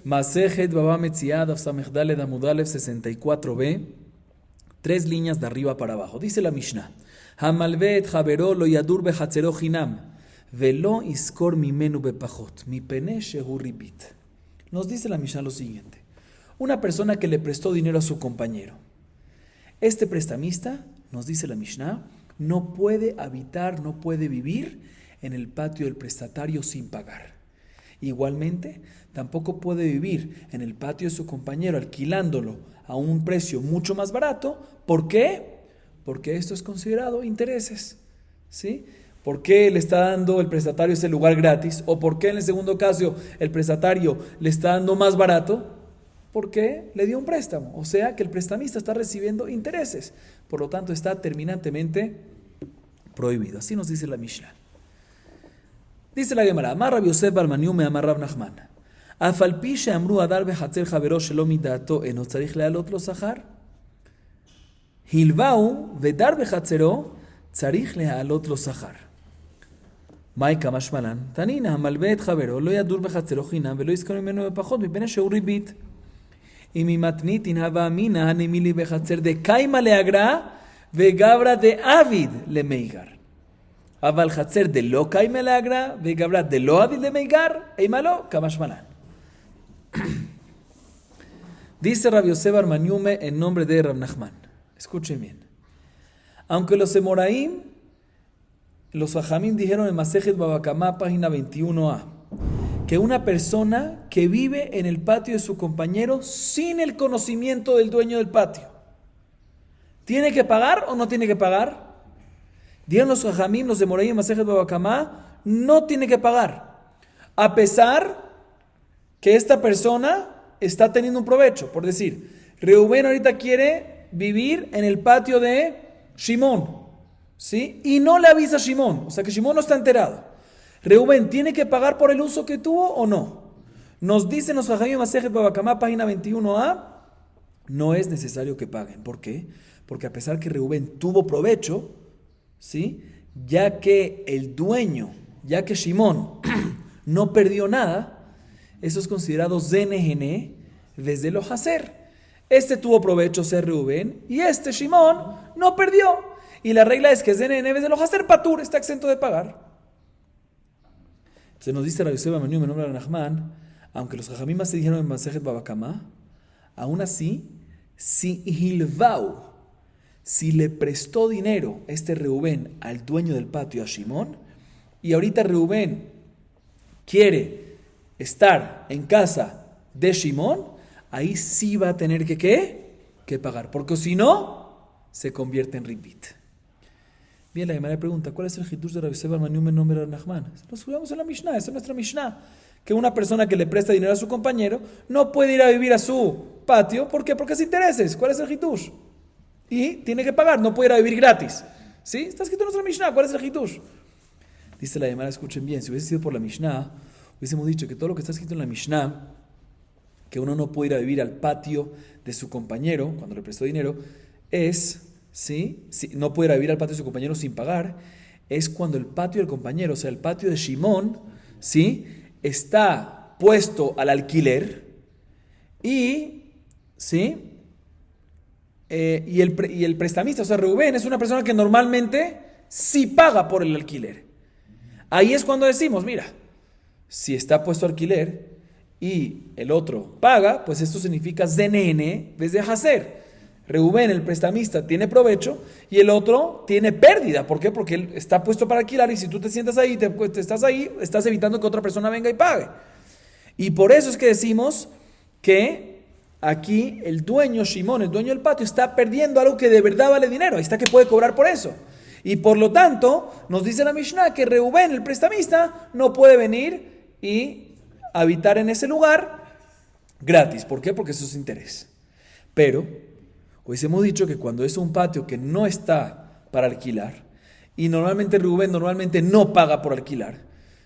Masejet Baba Metziad Afsamechdale Damudalev 64b, 3 líneas de arriba para abajo. Dice la Mishnah: Hamalvet Javero lo yadur bechatzero hinam, velo iskor mimenu bepachot, mi pene shehu ribit. Nos dice la Mishnah lo siguiente: una persona que le prestó dinero a su compañero. Este prestamista, nos dice la Mishnah, no puede habitar, no puede vivir en el patio del prestatario sin pagar. Igualmente, tampoco puede vivir en el patio de su compañero alquilándolo a un precio mucho más barato. ¿Por qué? Porque esto es considerado intereses, ¿sí? ¿Por qué le está dando el prestatario ese lugar gratis? ¿O por qué en el segundo caso el prestatario le está dando más barato? Porque le dio un préstamo. O sea que el prestamista está recibiendo intereses. Por lo tanto, está terminantemente prohibido. Así nos dice la Mishnah. Dice la Gemara: Amar Rabbi Yosef bar Maniume amar Rav Nachman. Afal pi she'amru adar bechatzer javero shelo midato eno tzarich le'alot lo sachar. Hilvau vedar bechatzero tzarich le'alot lo sachar. Mai kamash malan. Tanina hamalve et javero lo yadur bechatzero chinam velo yiskor mimenu bepachot mipnei shehu ribit. Y mi matnitin hava amina hanemili bechatzer de kaima leagra vegabra de avid lemeigar. Aval Hatzer de lo kaime le agra, vegabra de lo avid de meigar, eimalo, kamash malan. Dice Rabbi Yosef bar Maniume en nombre de Rav Nachman. Escuchen bien. Aunque los Emoraim, los Fajamim dijeron en Masejet Baba Kamá, página 21a, que una persona que vive en el patio de su compañero sin el conocimiento del dueño del patio, ¿tiene que pagar o no tiene que pagar? Dijeron los Jajamim, los de Moraim, Masejet Baba Kamá, no tiene que pagar, a pesar que esta persona está teniendo un provecho. Por decir, Reubén ahorita quiere vivir en el patio de Shimón, ¿sí? Y no le avisa a Shimón, o sea que Shimón no está enterado. Reubén, ¿tiene que pagar por el uso que tuvo o no? Nos dicen los Jajamim, Masejet Baba Kamá, página 21a, no es necesario que paguen. ¿Por qué? Porque a pesar que Reubén tuvo provecho, ¿sí? Ya que el dueño, ya que Shimón no perdió nada, eso es considerado ZNGN desde lo hacer. Este tuvo provecho, ser Reubén, y este Shimón no perdió. Y la regla es que ZNGN desde lo hacer patur, está exento de pagar. Entonces nos dice Rabbi Yosef bar Maniume en nombre de Nachman, aunque los Jajamim se dijeron en Masejet Baba Kamá, aún así, si Hilvau, si le prestó dinero este Reubén al dueño del patio, a Shimón, y ahorita Reubén quiere estar en casa de Shimón, ahí sí va a tener que pagar, porque si no, se convierte en ribit. Bien, la Gemara pregunta: ¿cuál es el hitush de Rabbi Yosef bar Maniume en nombre de Nachman? Nos jugamos en la Mishnah, esa es nuestra Mishnah, que una persona que le presta dinero a su compañero no puede ir a vivir a su patio. ¿Por qué? Porque es intereses. ¿Cuál es el hitush? Y tiene que pagar, no puede ir a vivir gratis. ¿Sí? Está escrito en nuestra Mishnah. ¿Cuál es el hitush? Dice la Gemara, escuchen bien, si hubiese sido por la Mishnah, hubiésemos dicho que todo lo que está escrito en la Mishnah, que uno no puede ir a vivir al patio de su compañero cuando le prestó dinero, es, ¿sí? No puede ir a vivir al patio de su compañero sin pagar, es cuando el patio del compañero, o sea, el patio de Shimón, ¿sí? Está puesto al alquiler y, ¿sí? Y el prestamista, o sea, Reubén, es una persona que normalmente sí paga por el alquiler. Ahí es cuando decimos, mira, si está puesto alquiler y el otro paga, pues esto significa ZNN desde hacer. Reubén, el prestamista, tiene provecho y el otro tiene pérdida. ¿Por qué? Porque él está puesto para alquilar y si tú te sientas ahí, te estás ahí, estás evitando que otra persona venga y pague. Y por eso es que decimos que aquí el dueño, Shimón, el dueño del patio, está perdiendo algo que de verdad vale dinero. Ahí está que puede cobrar por eso. Y por lo tanto, nos dice la Mishnah que Reubén, el prestamista, no puede venir y habitar en ese lugar gratis. ¿Por qué? Porque eso es interés. Pero hoy hemos dicho que cuando es un patio que no está para alquilar, y normalmente Reubén no paga por alquilar,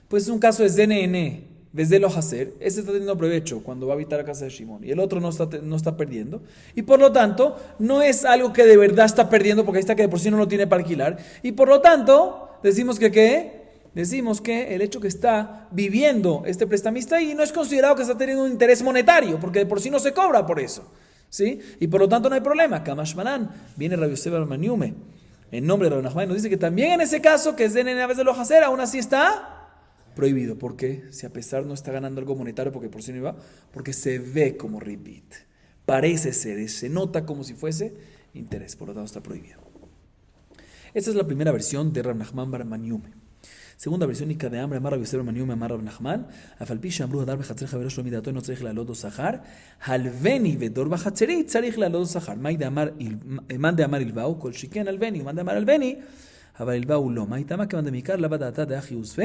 pues es un caso de ZNN, desde lo hacer, ese está teniendo provecho cuando va a habitar a casa de Shimón, y el otro no está perdiendo, y por lo tanto, no es algo que de verdad está perdiendo, porque ahí está que de por sí no lo tiene para alquilar, y por lo tanto, decimos que decimos que el hecho que está viviendo este prestamista ahí no es considerado que está teniendo un interés monetario, porque de por sí no se cobra por eso, ¿sí? Y por lo tanto no hay problema. Kamashmanan, viene Rabbi Yosef bar Maniume, en nombre de Rabbi Nachman, nos dice que también en ese caso, que es de nene a veces de lo hacer, aún así está prohibido. ¿Por qué? Si a pesar no está ganando algo monetario, porque por sí no iba, porque se ve como repeat. Parece ser, se nota como si fuese interés, por lo tanto está prohibido. Esta es la primera versión de Rabbi Nachman bar Maniume. Segunda versión, Ika de Amre, Amar Rabbi Yosef bar Maniume, Amar Rabbi Nachman, Afalpi Shamru Hadar Bechatzer Javero Shlo Midato, no tzarich le'alot Sahar, Halveni Vedor Bachatzerit, tzarich le'alot Sahar. Man de Amar Ilvau, Kol Shiken Alveni, Man de Amar Alveni, אבל הלווהו לא. מה איתמה? כיוון דמעיקר לבא דעתה דאחי וספה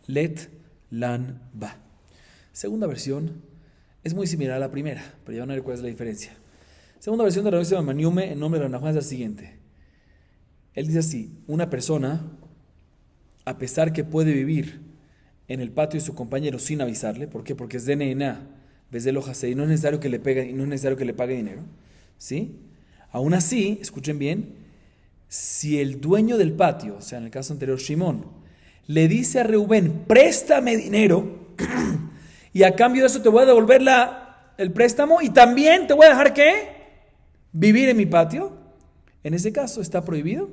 let lan ba. Segunda versión es muy similar a la primera, pero ya van a ver cuál es la diferencia. Segunda versión de Rabbi Yosef bar Maniume, en nombre de Rabbi Nachman, es la siguiente. Él dice así: una persona, a pesar que puede vivir en el patio de su compañero sin avisarle, ¿por qué? Porque es DNA, ves de lojase, y no es necesario que le pegue, y no es necesario que le pague dinero, ¿sí? Aún así, escuchen bien, si el dueño del patio, o sea, en el caso anterior, Shimón, le dice a Reubén, préstame dinero, y a cambio de eso te voy a devolver el préstamo, y también te voy a dejar, ¿qué? Vivir en mi patio. En ese caso está prohibido.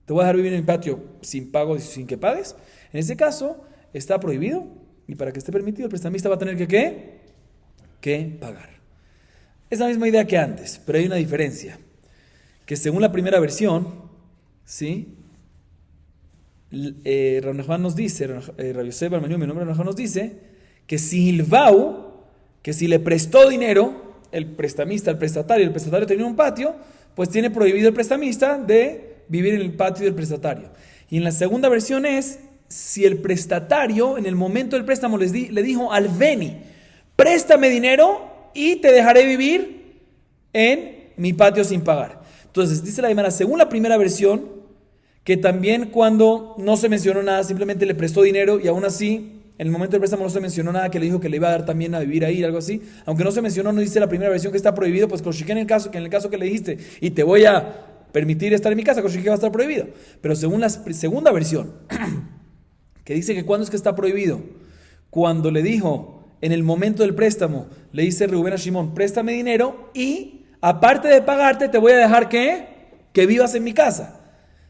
Te voy a dejar vivir en mi patio sin pago y sin que pagues. En ese caso está prohibido, y para que esté permitido el prestamista va a tener que pagar. Es la misma idea que antes, pero hay una diferencia, que según la primera versión, ¿sí? Rabbi Nachman nos dice, Rabbi Yosef bar Maniume, mi nombre Rabbi Nachman nos dice, que si Hilvau, que si le prestó dinero, el prestamista, el prestatario tenía un patio, pues tiene prohibido el prestamista de vivir en el patio del prestatario. Y en la segunda versión es, si el prestatario en el momento del préstamo le dijo al Beni, préstame dinero y te dejaré vivir en mi patio sin pagar. Entonces dice la Gemara, según la primera versión, que también cuando no se mencionó nada, simplemente le prestó dinero y aún así, en el momento del préstamo no se mencionó nada, que le dijo que le iba a dar también a vivir ahí, algo así. Aunque no se mencionó, no dice la primera versión que está prohibido, pues en el caso que le dijiste y te voy a permitir estar en mi casa, va a estar prohibido. Pero según la segunda versión, que dice que cuando es que está prohibido, cuando le dijo en el momento del préstamo, le dice Reubén a Shimón, préstame dinero y aparte de pagarte te voy a dejar que vivas en mi casa.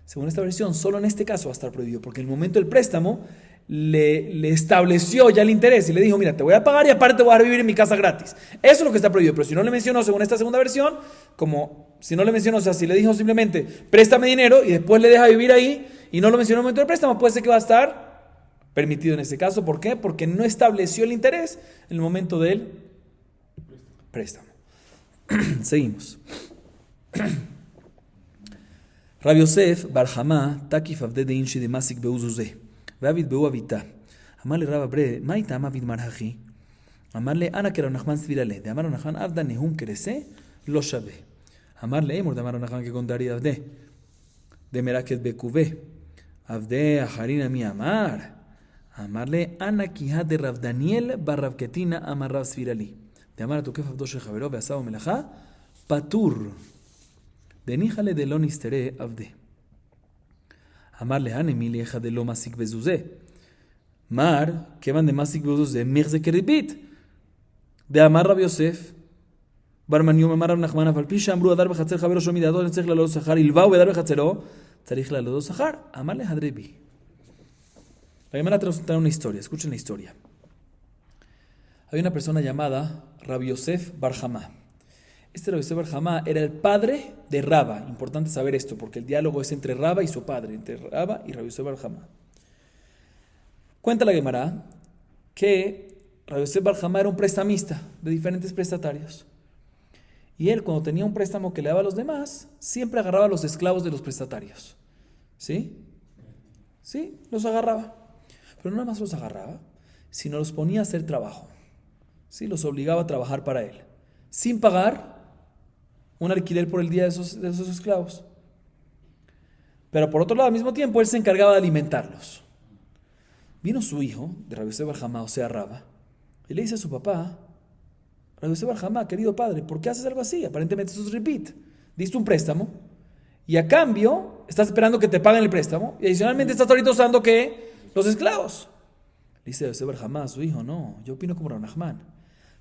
Según esta versión, solo en este caso va a estar prohibido, porque en el momento del préstamo le estableció ya el interés y le dijo, mira, te voy a pagar y aparte te voy a dejar vivir en mi casa gratis. Eso es lo que está prohibido, pero si no le mencionó, según esta segunda versión, como si no le mencionó, o sea, si le dijo simplemente, préstame dinero y después le deja vivir ahí y no lo mencionó en el momento del préstamo, puede ser que va a estar permitido en ese caso. ¿Por qué? Porque no estableció el interés en el momento del préstamo. Seguimos. Rabbi Yosef bar Hama takif avde de inshi de masik beuzuzeh ve'avid beu avita amar le Rab Abre ma itam avid marhachi amar le ana que Rabbi Nachman svirale de amar Rabbi Nachman avda nehum kerese lo shave amar le emor de amar Rabbi Nachman que contaría avde de meraket bekuve avde aharina mi amar le ana kihad de Rav Daniel bar Rav Ketina amar Rav svirali de amar tukef avdo shel chavero ve'asao melacha patur Deníjale de lo nistere avde. Amarle hanemi lieja de lo masik bezuze. Mar, que van de masik bezuze, mirze keribit. De amar Rabbi Yosef, bar Maniume, amar Rabbi Nachman, afalpi shambru adar bechatzer javero shomidado, tzarich lalo sachar, ilvau bedar bechatzero, tzarich lalo sachar. Amarle hadrebi. La Gemara trae una historia, escuchen la historia. Hay una persona llamada Rabbi Yosef bar Hama. Este Rabbi Yosef bar Hama era el padre de Raba. Importante saber esto, porque el diálogo es entre Raba y su padre, entre Raba y Rabbi Yosef bar Hama. Cuenta la Gemara que Rabbi Yosef bar Hama era un prestamista de diferentes prestatarios. Y él, cuando tenía un préstamo que le daba a los demás, siempre agarraba a los esclavos de los prestatarios. ¿Sí? Sí, los agarraba. Pero no nada más los agarraba, sino los ponía a hacer trabajo. ¿Sí? Los obligaba a trabajar para él, sin pagar un alquiler por el día de esos esclavos. Pero por otro lado, al mismo tiempo, él se encargaba de alimentarlos. Vino su hijo, de Rabbi Yosef bar Hama, o sea, Raba, y le dice a su papá, Rabbi Yosef bar Hama, querido padre, ¿por qué haces algo así? Aparentemente eso es repeat. Diste un préstamo y a cambio estás esperando que te paguen el préstamo y adicionalmente estás ahorita usando ¿qué? Los esclavos. Dice Yosef bar Hamá a su hijo, no, yo opino como Rav Nachman.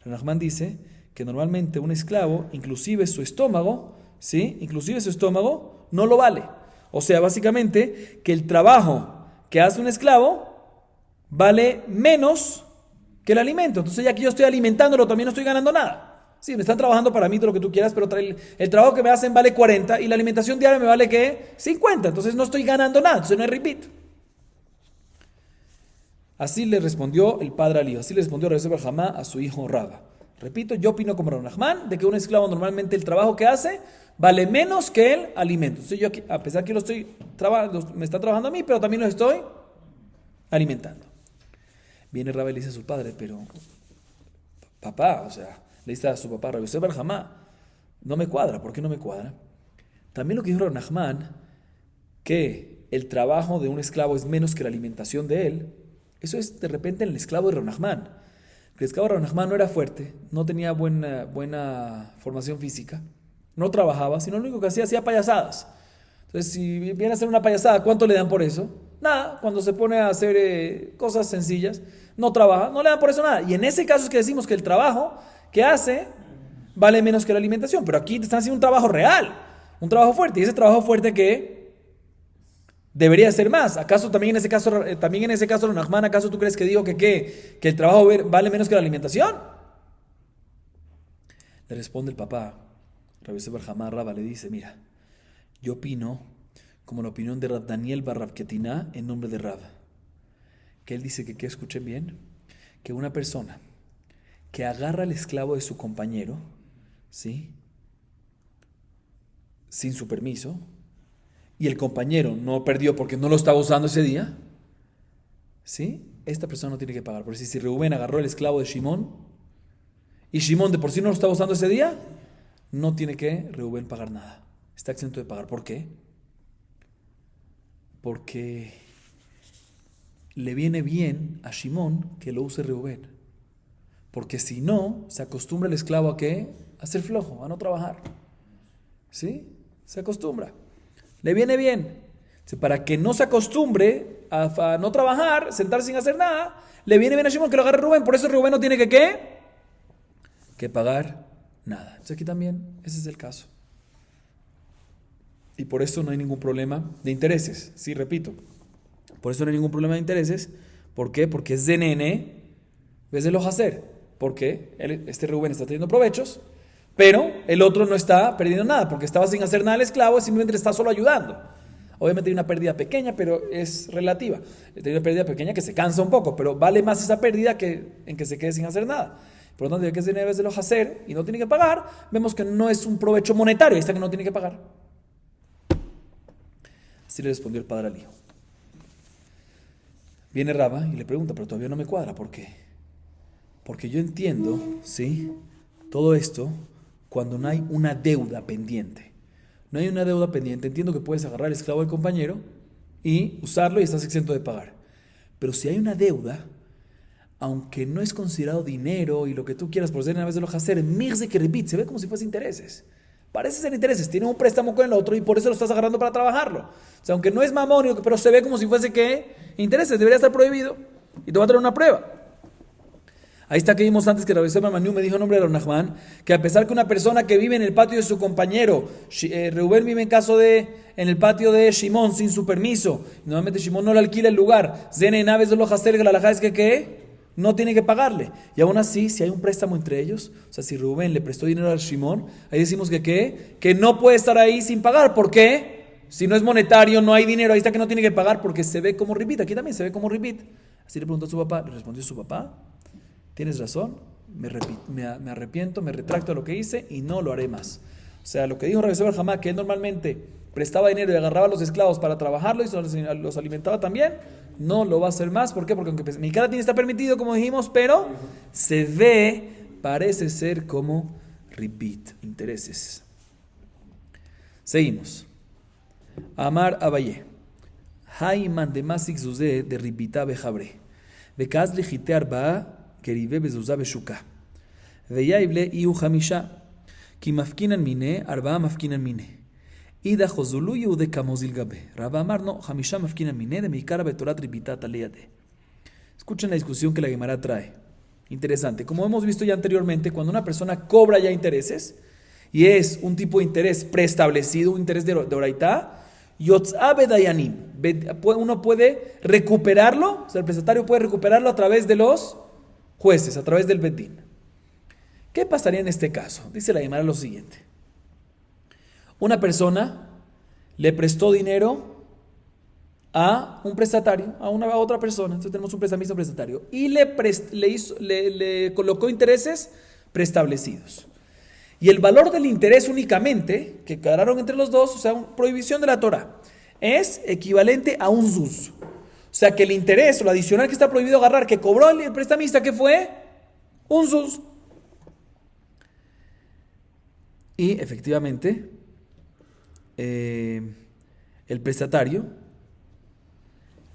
Rav Nachman dice que normalmente un esclavo, inclusive su estómago, ¿sí? Inclusive su estómago no lo vale. O sea, básicamente que el trabajo que hace un esclavo vale menos que el alimento. Entonces ya que yo estoy alimentándolo también no estoy ganando nada. Sí, me están trabajando para mí todo lo que tú quieras, pero el trabajo que me hacen vale 40 y la alimentación diaria me vale ¿qué? 50. Entonces no estoy ganando nada, entonces no hay repeat. Así le respondió el padre al hijo, así le respondió Yosef bar Hamá a su hijo Rava. Repito, yo opino como Rav Nachman de que un esclavo normalmente el trabajo que hace vale menos que el alimento. Entonces yo aquí, a pesar que me está trabajando a mí, pero también lo estoy alimentando. Viene Rava y le dice a su padre, pero papá, o sea, le dice a su papá, Yosef bar Hamá, no me cuadra. ¿Por qué no me cuadra? También lo que dijo Rav Nachman, que el trabajo de un esclavo es menos que la alimentación de él, eso es de repente en el esclavo de Rav Nachman. El esclavo de Rav Nachman no era fuerte, no tenía buena formación física, no trabajaba, sino lo único que hacía payasadas. Entonces, si viene a hacer una payasada, ¿cuánto le dan por eso? Nada. Cuando se pone a hacer cosas sencillas, no trabaja, no le dan por eso nada. Y en ese caso es que decimos que el trabajo que hace vale menos que la alimentación. Pero aquí te están haciendo un trabajo real, un trabajo fuerte. Y ese trabajo fuerte que debería ser más. ¿Acaso también en ese caso, Nachman, acaso tú crees que digo que el trabajo vale menos que la alimentación? Le responde el papá, Rabbi Yosef bar Hamá, Rava, le dice, mira, yo opino como la opinión de Rav Daniel bar Rav Ketiná en nombre de Rav. Que él dice que escuchen bien, que una persona que agarra al esclavo de su compañero, ¿sí? Sin su permiso, y el compañero no perdió porque no lo estaba usando ese día, ¿sí? Esta persona no tiene que pagar. Por eso si Reubén agarró el esclavo de Shimón y Shimón de por sí no lo estaba usando ese día, no tiene que Reubén pagar nada. Está exento de pagar. ¿Por qué? Porque le viene bien a Shimón que lo use Reubén. Porque si no, se acostumbra el esclavo ¿a qué? A ser flojo, a no trabajar. ¿Sí? Se acostumbra. Le viene bien. Para que no se acostumbre a no trabajar, sentarse sin hacer nada, le viene bien a Shimón que lo agarre Rubén. Por eso Rubén no tiene que ¿qué? Que pagar nada. Entonces aquí también ese es el caso. Y por eso no hay ningún problema de intereses. Sí, repito. Por eso no hay ningún problema de intereses. ¿Por qué? Porque es de nene, ves de lo hacer. Porque este Rubén está teniendo provechos, pero el otro no está perdiendo nada, porque estaba sin hacer nada el esclavo, simplemente le está solo ayudando. Obviamente hay una pérdida pequeña, pero es relativa. Hay una pérdida pequeña que se cansa un poco, pero vale más esa pérdida que en que se quede sin hacer nada. Por lo tanto, ya que es de nene, ves de lo hacer y no tiene que pagar, vemos que no es un provecho monetario, ahí está que no tiene que pagar. Así le respondió el padre al hijo. Viene Rava y le pregunta, pero todavía no me cuadra, ¿por qué? Porque yo entiendo, ¿sí? Todo esto cuando no hay una deuda pendiente. No hay una deuda pendiente, entiendo que puedes agarrar el esclavo del compañero y usarlo y estás exento de pagar. Pero si hay una deuda, aunque no es considerado dinero y lo que tú quieras por ser una vez de lo hacer, mirze que repite, se ve como si fuese intereses. Parece ser intereses, tiene un préstamo con el otro y por eso lo estás agarrando para trabajarlo. O sea, aunque no es mamonio, pero se ve como si fuese que intereses, debería estar prohibido. Y te voy a traer una prueba. Ahí está que vimos antes que Rabbi Yosef bar Manu me dijo en nombre de Rav Nachman que a pesar que una persona que vive en el patio de su compañero, Reubén vive en el patio de Shimón sin su permiso, y normalmente Shimón no le alquila el lugar, Zene Naves de lo hacer, la laja es que ¿qué? No tiene que pagarle. Y aún así, si hay un préstamo entre ellos, o sea, si Reubén le prestó dinero al Shimón, ahí decimos que ¿qué? Que no puede estar ahí sin pagar. ¿Por qué? Si no es monetario, no hay dinero, ahí está que no tiene que pagar porque se ve como ripit. Aquí también se ve como ripit. Así le preguntó a su papá, le respondió su papá, tienes razón, me arrepiento, me retracto de lo que hice y no lo haré más. O sea, lo que dijo Rabbi Yosef bar Hamá, que él normalmente prestaba dinero y agarraba a los esclavos para trabajarlo y los alimentaba también, no lo va a hacer más. ¿Por qué? Porque aunque mi cara tiene está permitido, como dijimos, pero se ve, parece ser como ripit, intereses. Seguimos. Amar Abaye. Haiman de Masik Zuzé de ripita bejabre. De Kaz lejite arba כריבי בזוזה בשוקה. ויייב לי יהיו 5, כי מפקינן מיני, 4 מפקינן מיני. Ida Josuluyu de Kamozil Gabe. Rabba Amar no, Hamisham Afkina Mine de Mikara Betorat Ribitat Aleade. Escuchen la discusión que la Gemara trae. Interesante. Como hemos visto ya anteriormente, cuando una persona cobra ya intereses, y es un tipo de interés preestablecido, un interés de oraitá, Yotz'abe Dayanim. Uno puede recuperarlo, o sea, el prestatario puede recuperarlo a través de los jueces, a través del Bedín. ¿Qué pasaría en este caso? Dice la Gemara lo siguiente. Una persona le prestó dinero a un prestatario, a otra persona. Entonces tenemos un prestamista, un prestatario. Y le colocó intereses preestablecidos. Y el valor del interés únicamente, que quedaron entre los dos, o sea, prohibición de la Torah, es equivalente a un zuz. O sea, que el interés o lo adicional que está prohibido agarrar, que cobró el prestamista, ¿qué fue? Un zuz. Y efectivamente, el prestatario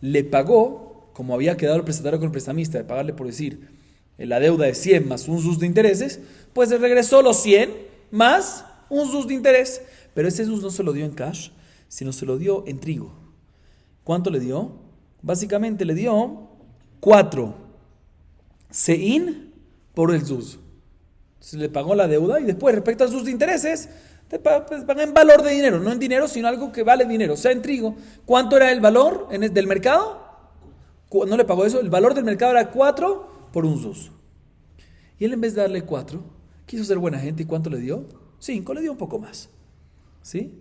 le pagó, como había quedado el prestatario con el prestamista, de pagarle por decir la deuda de 100 más un zus de intereses, pues le regresó los 100 más un zus de interés. Pero ese zus no se lo dio en cash, sino se lo dio en trigo. ¿Cuánto le dio? Básicamente le dio 4 seín por el zus. Se le pagó la deuda y después, respecto al zus de intereses, te pagan en valor de dinero, no en dinero, sino algo que vale dinero, o sea, en trigo. ¿Cuánto era el valor del mercado? No le pagó eso, el valor del mercado era 4 por un zuz. Y él, en vez de darle 4, quiso ser buena gente. ¿Y cuánto le dio? 5, le dio un poco más. ¿Sí?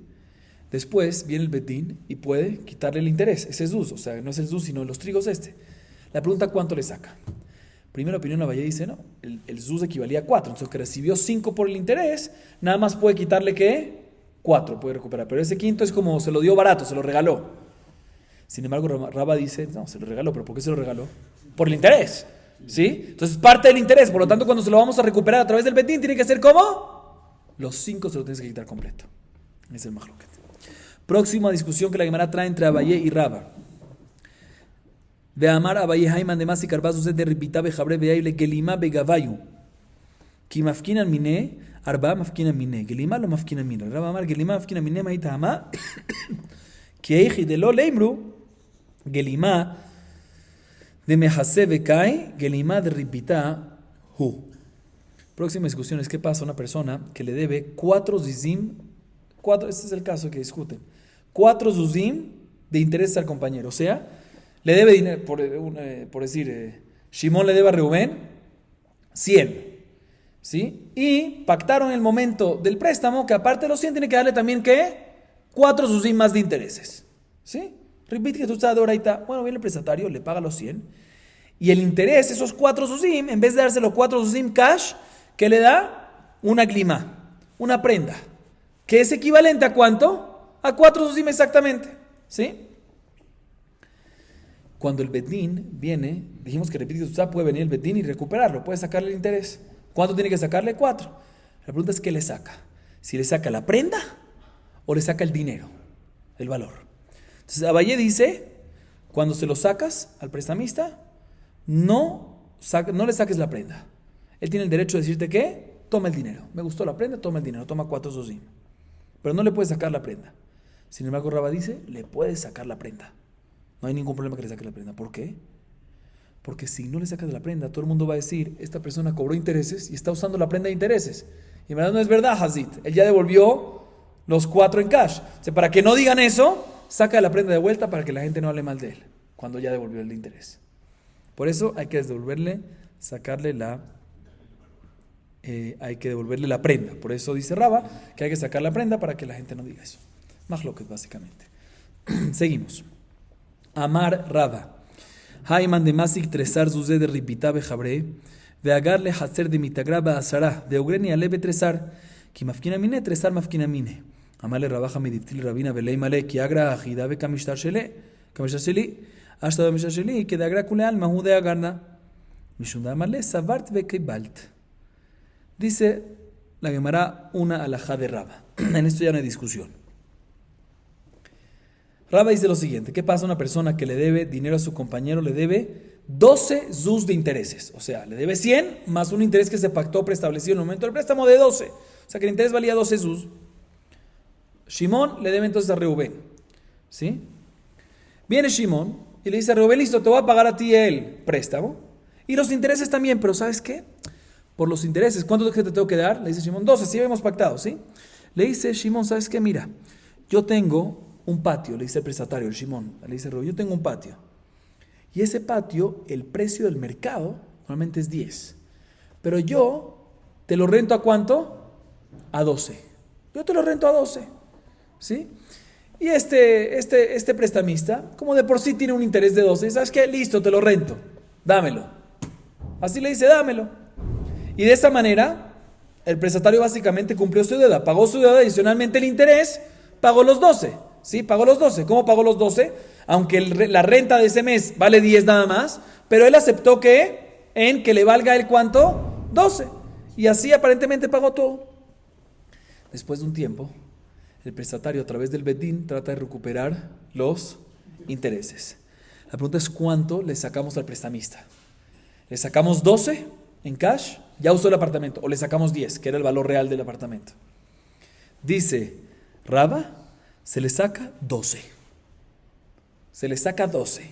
Después viene el Bedín y puede quitarle el interés, ese zuz, o sea, no es el zuz, sino los trigos La pregunta, ¿cuánto le saca? Primera opinión, Abayé dice, no, el zuz equivalía a 4, entonces que recibió 5 por el interés, nada más puede quitarle, ¿qué? 4 puede recuperar, pero ese quinto es como se lo dio barato, se lo regaló. Sin embargo, Rabba dice, no, se lo regaló, pero ¿por qué se lo regaló? Por el interés, ¿sí? Entonces parte del interés, por lo tanto, cuando se lo vamos a recuperar a través del Bedín, tiene que ser ¿cómo? Los 5 se lo tienes que quitar completo. Es el mahloket. Próxima discusión que la Gemara trae entre Abayé y Rabba. De Amar Abayé Haiman de Masi Carbazo de Ripita Bejabre Beaile Gelima Begavayu. Ki mafkinan mine, Arba mafkinan mine. Gelima lo mafkinan mine. Rabba Amar Gelima mafkinan mine Maita Ama. Ki eiji de lo leimru. Gelima de Mehase Bekai. Gelima de Ripita Hu. Próxima discusión es qué pasa a una persona que le debe 4 zizim. Este es el caso que discuten. 4 zuzim de interés al compañero. O sea, le debe dinero, por decir, Shimón le debe a Reubén 100, ¿sí? Y pactaron en el momento del préstamo que aparte de los 100 tiene que darle también, ¿qué? 4 zuzim más de intereses, ¿sí? Repite que tú estás de oraita. Bueno, viene el prestatario, le paga los 100 y el interés, esos 4 zuzim, en vez de dárselo 4 zuzim cash, ¿qué le da? Una glima, una prenda, que es equivalente a ¿cuánto? A 4 zuzim exactamente, ¿sí? Cuando el Bedín viene, dijimos que repite que puede venir el Bedín y recuperarlo, puede sacarle el interés. ¿Cuánto tiene que sacarle? 4. La pregunta es ¿qué le saca? Si le saca la prenda o le saca el dinero, el valor. Entonces Abayé dice, cuando se lo sacas al prestamista, no le saques la prenda. Él tiene el derecho de decirte que toma el dinero. Me gustó la prenda, toma el dinero, toma 4 zuzim. Pero no le puedes sacar la prenda. Sin embargo, Rabba dice, le puedes sacar la prenda. No hay ningún problema que le saque la prenda. ¿Por qué? Porque si no le sacas la prenda, todo el mundo va a decir, esta persona cobró intereses y está usando la prenda de intereses. Y en verdad no es verdad, Hazit. Él ya devolvió los 4 en cash. O sea, para que no digan eso, saca la prenda de vuelta para que la gente no hable mal de él, cuando ya devolvió el de interés. Por eso hay que devolverle la prenda. Por eso dice Rabba que hay que sacar la prenda para que la gente no diga eso. Mahloket, básicamente. Seguimos. Amar Rabba. Haiman de Masik Tresar Zuzé de Ripita Bejabre. De Agarle Hatzer de Mitagraba Azara. De Ugreni Alebe Tresar. Ki Mafkina Mine Tresar Mafkina Mine. Amale Rabaja Mediftil Rabina Belei Male. Ki Agra Ajidabe Kamishtar Shele. Kamishtar Sheli. Hasta de Kamishtar Sheli. Que de Agra Kuleal Mahu de Agarna. Mishunda Amale Savart Bekebalt. Dice la Gemara una alajá de Rabba. En esto ya no hay discusión. Rabba dice lo siguiente, ¿qué pasa a una persona que le debe dinero a su compañero? Le debe 12 zuz de intereses, o sea, le debe 100 más un interés que se pactó preestablecido en el momento del préstamo de 12, o sea que el interés valía 12 zuz. Shimón le debe entonces a Reubén. ¿Sí? Viene Shimón y le dice a Reubén, listo, te voy a pagar a ti el préstamo. Y los intereses también, pero ¿sabes qué? Por los intereses, ¿cuánto es que te tengo que dar? Le dice Shimón, 12, así habíamos pactado, ¿sí? Le dice Shimón, ¿sabes qué? Mira, yo tengo un patio, le dice el prestatario, el Shimón. Le dice Reubén, yo tengo un patio. Y ese patio, el precio del mercado, normalmente es 10. Pero yo te lo rento ¿a cuánto? A 12. Yo te lo rento a 12. ¿Sí? Y este prestamista, como de por sí tiene un interés de 12, ¿sabes qué? Listo, te lo rento. Dámelo. Así le dice, dámelo. Y de esa manera, el prestatario básicamente cumplió su deuda. Pagó su deuda, adicionalmente el interés, pagó los 12. ¿Sí? Pagó los 12. ¿Cómo pagó los 12? Aunque la renta de ese mes vale 10 nada más, pero él aceptó que le valga el ¿cuánto? 12. Y así aparentemente pagó todo. Después de un tiempo, el prestatario a través del Bedín trata de recuperar los intereses. La pregunta es ¿cuánto le sacamos al prestamista? ¿Le sacamos 12 en cash? Ya usó el apartamento. ¿O le sacamos 10, que era el valor real del apartamento? Dice Raba, se le saca 12. Se le saca 12.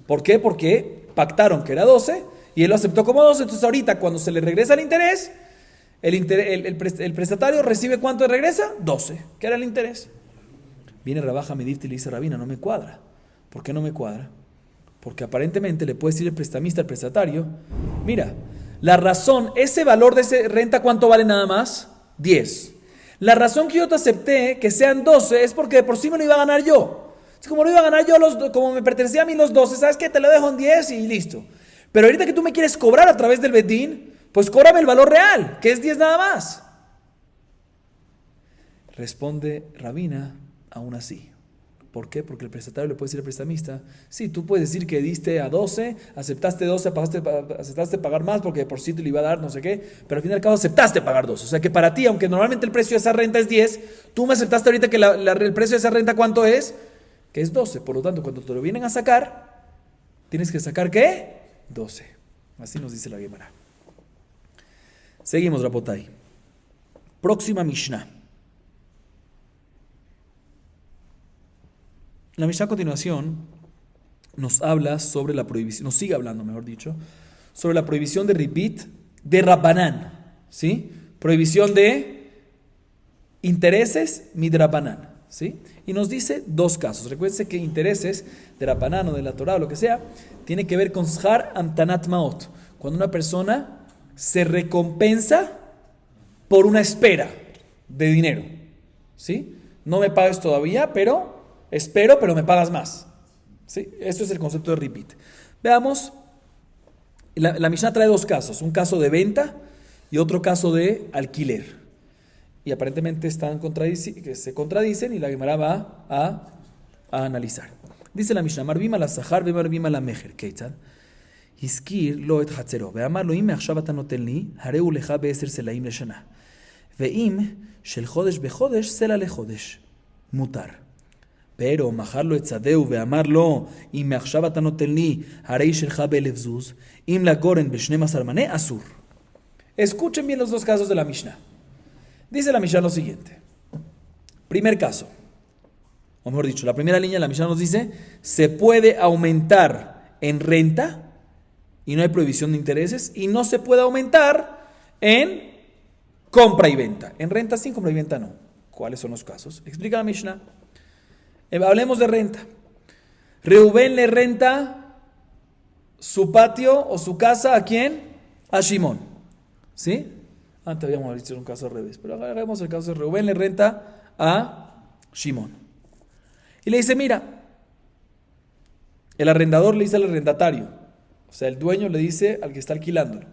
¿Por qué? Porque pactaron que era 12 y él lo aceptó como 12. Entonces ahorita cuando se le regresa el interés, el prestatario recibe ¿cuánto regresa? 12, que era el interés. Viene Rabá Hamidifti y le dice, Rabina, no me cuadra. ¿Por qué no me cuadra? Porque aparentemente le puede decir el prestamista al prestatario, mira, la razón, ese valor de esa renta, ¿cuánto vale nada más? 10. La razón que yo te acepté que sean 12 es porque de por sí me lo iba a ganar yo. Como lo iba a ganar yo, como me pertenecía a mí los 12, ¿sabes qué? Te lo dejo en 10 y listo. Pero ahorita que tú me quieres cobrar a través del Bedín, pues cóbrame el valor real, que es 10 nada más. Responde Rabina, aún así. ¿Por qué? Porque el prestatario le puede decir al prestamista, sí, tú puedes decir que diste a 12, aceptaste 12, aceptaste pagar más porque por sí te lo iba a dar, no sé qué, pero al fin y al cabo aceptaste pagar 12. O sea que para ti, aunque normalmente el precio de esa renta es 10, tú me aceptaste ahorita que el precio de esa renta, ¿cuánto es? Que es 12. Por lo tanto, cuando te lo vienen a sacar, tienes que sacar ¿qué? 12. Así nos dice la Gemara. Seguimos, Rabotai. Próxima Mishnah. La Mishnah a continuación nos habla sobre la prohibición, nos sigue hablando, mejor dicho, sobre la prohibición de Ribit de Rabbanán, ¿sí? Prohibición de intereses midrabanán, ¿sí? Y nos dice dos casos. Recuérdense que intereses de Rabbanán o de la Torah o lo que sea, tiene que ver con Shar Amtanat Maot, cuando una persona se recompensa por una espera de dinero, ¿sí? No me pagues todavía, pero espero, pero me pagas más. ¿Sí? Esto es el concepto de Ribit. Veamos, la Mishnah trae dos casos, un caso de venta y otro caso de alquiler. Y aparentemente se contradicen y la Gemara va a analizar. Dice la Mishnah, Marbima la Sahar, Marbima la Mejer, Keitzad. הזכיר לו את חצרו, ואמר לו, אם מעכשיו אתה נותן לי, הרי הוא לך ב10 סלעים לשנה. ואם של חודש בחודש, סלע לחודש. מותר. pero מחר לו את שדהו ואמר לו, אם מעכשיו אתה נותן לי, הרי שלך ב1000 זוז, אם לגורן ב12 מנה, אסור. Escuchen bien los dos casos de la Mishnah. Dice la Mishnah lo siguiente. Primer caso, o mejor dicho, la primera línea de la Mishnah nos dice, se puede aumentar en renta, y no hay prohibición de intereses, y no se puede aumentar en compra y venta. En renta sí, compra y venta no. ¿Cuáles son los casos? Explica la Mishnah. Hablemos de renta. Reubén le renta su patio o su casa ¿a quién? A Shimón. ¿Sí? Antes habíamos visto un caso al revés, pero hagamos el caso de Reubén le renta a Shimón. Y le dice, mira, el arrendador le dice al arrendatario, o sea, el dueño le dice al que está alquilándolo,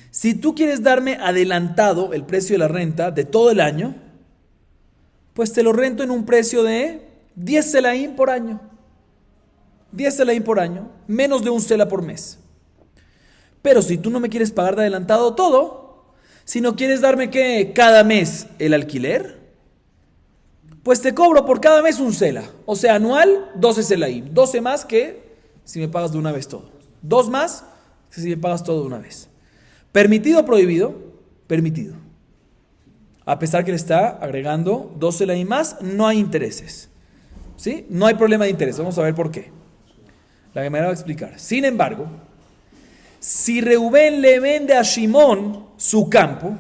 si tú quieres darme adelantado el precio de la renta de todo el año, pues te lo rento en un precio de 10 selaim por año. 10 selaim por año, menos de un sela por mes. Pero si tú no me quieres pagar de adelantado todo, si no quieres darme que cada mes el alquiler, pues te cobro por cada mes un sela. O sea, anual 12 selaim. 12 más que si me pagas de una vez todo. 2 más que si me pagas todo de una vez. ¿Permitido o prohibido? Permitido. a pesar que le está agregando 12 selaim más, no hay intereses. ¿Sí? No hay problema de interés. Vamos a ver por qué. La Gemara va a explicar. Sin embargo, si Reubén le vende a Shimón su campo,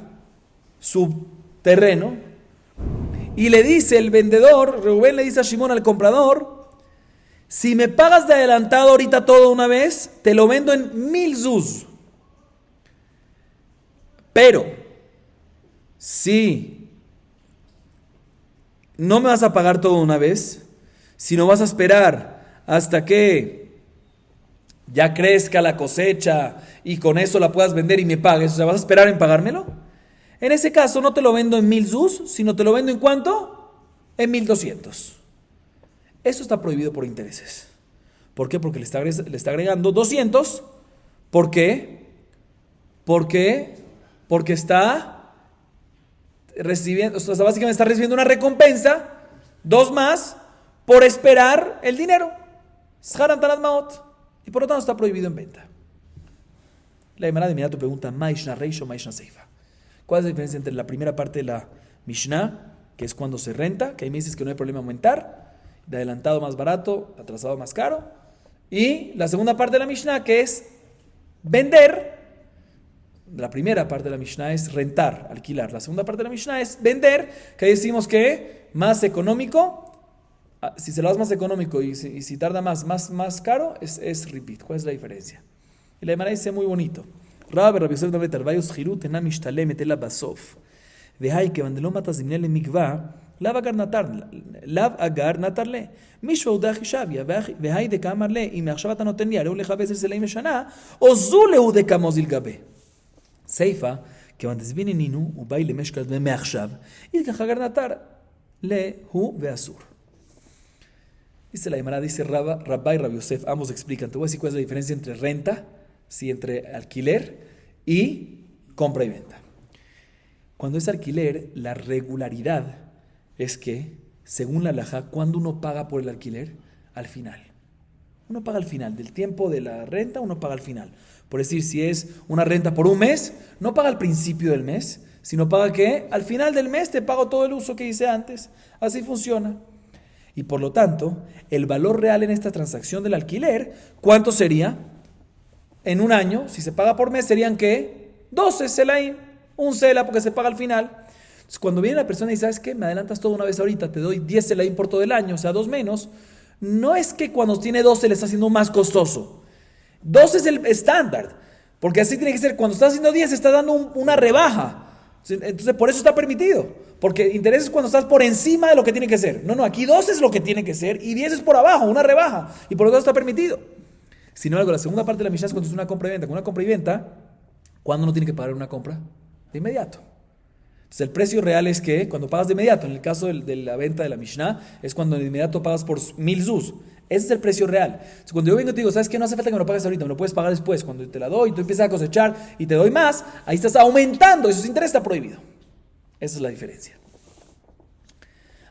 su terreno, y le dice el vendedor, Reubén le dice a Shimón, al comprador, si me pagas de adelantado ahorita todo una vez, te lo vendo en 1000 zuz. Pero, si no me vas a pagar todo una vez, sino vas a esperar hasta que ya crezca la cosecha y con eso la puedas vender y me pagues, o sea, vas a esperar en pagármelo. En ese caso no te lo vendo en 1000 zuz, sino te lo vendo en ¿cuánto? En 1200. Eso está prohibido por intereses. ¿Por qué? Porque le está agregando 200. ¿Por qué? Porque está recibiendo, o sea, básicamente está recibiendo una recompensa, 2 más, por esperar el dinero. Sharan Tanat Maot. Y por lo tanto está prohibido en venta. La Gemara de inmediato pregunta, Maishna Reish o Maishna Seifa. ¿Cuál es la diferencia entre la primera parte de la Mishnah, que es cuando se renta, que ahí me dices que no hay problema aumentar, de adelantado más barato, atrasado más caro, y la segunda parte de la Mishnah, que es vender? La primera parte de la Mishnah es rentar, alquilar. La segunda parte de la Mishnah es vender, que ahí decimos que más económico, si se lo das más económico y si tarda más caro, es repeat. ¿Cuál es la diferencia? Y la Gemara dice muy bonito. Rabbi Yosef David Arbayos Jirut enam mishtalemet ela basof. Vehai que vandelo matas dimne le mikva, lav agar natarle. Mishva udach shavia, vehai de kamarle, y מעכשיו אתה נותן לי, הרי הוא לך בעשר סלעים לשנה, או זו להוא דקמוז ילגבה. סייפה, כיוון דזבין ענינו, הוא בא למשקל מעכשיו, ילקח אגר נטר, להוא ואסור. Dice la Gemara, dice Rabba y Rabbi Yosef, ambos explican. Te voy a decir cuál es la diferencia entre renta, sí, entre alquiler y compra y venta. Cuando es alquiler, la regularidad es que, según la halajá, cuando uno paga por el alquiler, al final. Uno paga al final. Del tiempo de la renta, uno paga al final. Por decir, si es una renta por un mes, no paga al principio del mes, sino paga que al final del mes te pago todo el uso que hice antes. Así funciona. Y por lo tanto, el valor real en esta transacción del alquiler, ¿cuánto sería? En un año, si se paga por mes, serían ¿qué? 12 selaim, un sela porque se paga al final. Entonces, cuando viene la persona y dice, ¿sabes qué? Me adelantas todo una vez ahorita, te doy 10 selaim por todo el año, o sea, 2 menos. No es que cuando tiene 12 le está haciendo más costoso. 12 es el estándar, porque así tiene que ser. Cuando está haciendo 10 está dando una rebaja. Entonces, por eso está permitido. Porque interés es cuando estás por encima de lo que tiene que ser. No, aquí 12 es lo que tiene que ser y 10 es por abajo, una rebaja. Y por lo tanto está permitido. Sin embargo, la segunda parte de la Mishnah es cuando es una compra y venta. Con una compra y venta, ¿cuándo no tiene que pagar una compra? De inmediato. Entonces, el precio real es que cuando pagas de inmediato, en el caso de la venta de la Mishnah, es cuando de inmediato pagas por 1000 zuz. Ese es el precio real. Entonces, cuando yo vengo y te digo, ¿sabes qué? No hace falta que me lo pagues ahorita, me lo puedes pagar después. Cuando te la doy, tú empiezas a cosechar y te doy más, ahí estás aumentando. Eso sin interés está prohibido. Esa es la diferencia.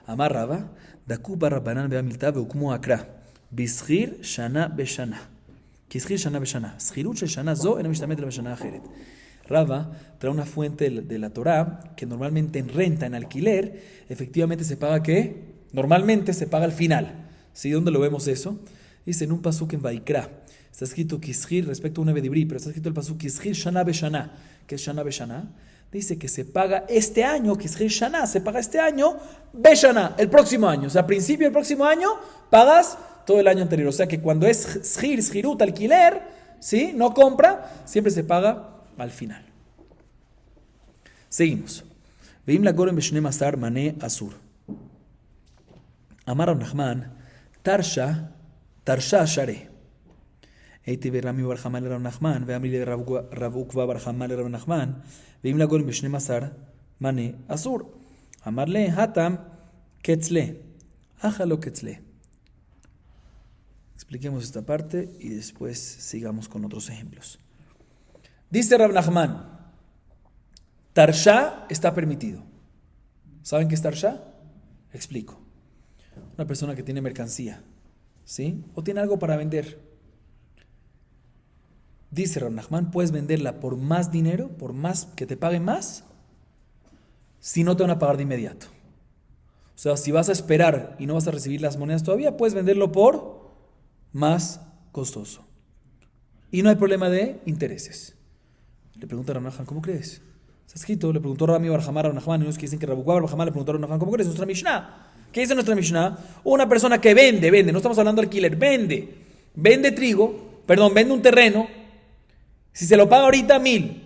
Amar Rava, Dakuba Rabbanan Beamilta Veukumu Akra, Bishir Shana Beshana. Kishir Shana Beshana. Shirut Shel Shana Zo en Mishtamet la Beshana Ajeret. Rava trae una fuente de la Torá que normalmente en renta, en alquiler, efectivamente se paga ¿qué? Normalmente se paga al final. ¿Sí? ¿Dónde lo vemos eso? Dice en un pasuk en Vaikra. Está escrito Kishir respecto a un Evedibri, pero está escrito el pasuk Kishir Shana Beshana. ¿Qué es Shana Beshana? Dice que se paga este año, que es Shana, se paga este año, Beshana, el próximo año. O sea, a principio del próximo año, pagas todo el año anterior. O sea, que cuando es Shirut, alquiler, ¿sí? No compra, siempre se paga al final. Seguimos. Veim la goren beshne masar mané asur. Amar Rav Nachman, Tarsha share. Eiti verami bar Hamal le Rav Nachman, veamri le Rav Ukva bar Hamal le Rav Nachman. ואם לגול ב12 מנה אסור. אמר לה, הטם קצלה, אכל לא קצלה. Expliquemos esta parte y después sigamos con otros ejemplos. Dice Rav Nachman, Tarsha está permitido. ¿Saben qué es Tarsha? Explico. Una persona que tiene mercancía, ¿sí? O tiene algo para vender. Dice Rav Nachman, puedes venderla por más dinero, por más que te paguen más, si no te van a pagar de inmediato. O sea, si vas a esperar y no vas a recibir las monedas todavía, puedes venderlo por más costoso. Y no hay problema de intereses. Le pregunta a Rav Nachman, ¿cómo crees? Está escrito, le preguntó Rami Barjamar a Rav Nachman, y unos que dicen que Rav Barjamar le preguntó a Rav Nachman, ¿cómo crees? Nuestra Mishnah. ¿Qué dice nuestra Mishnah? Una persona que vende, no estamos hablando de alquiler, vende trigo, vende un terreno, si se lo paga ahorita 1,000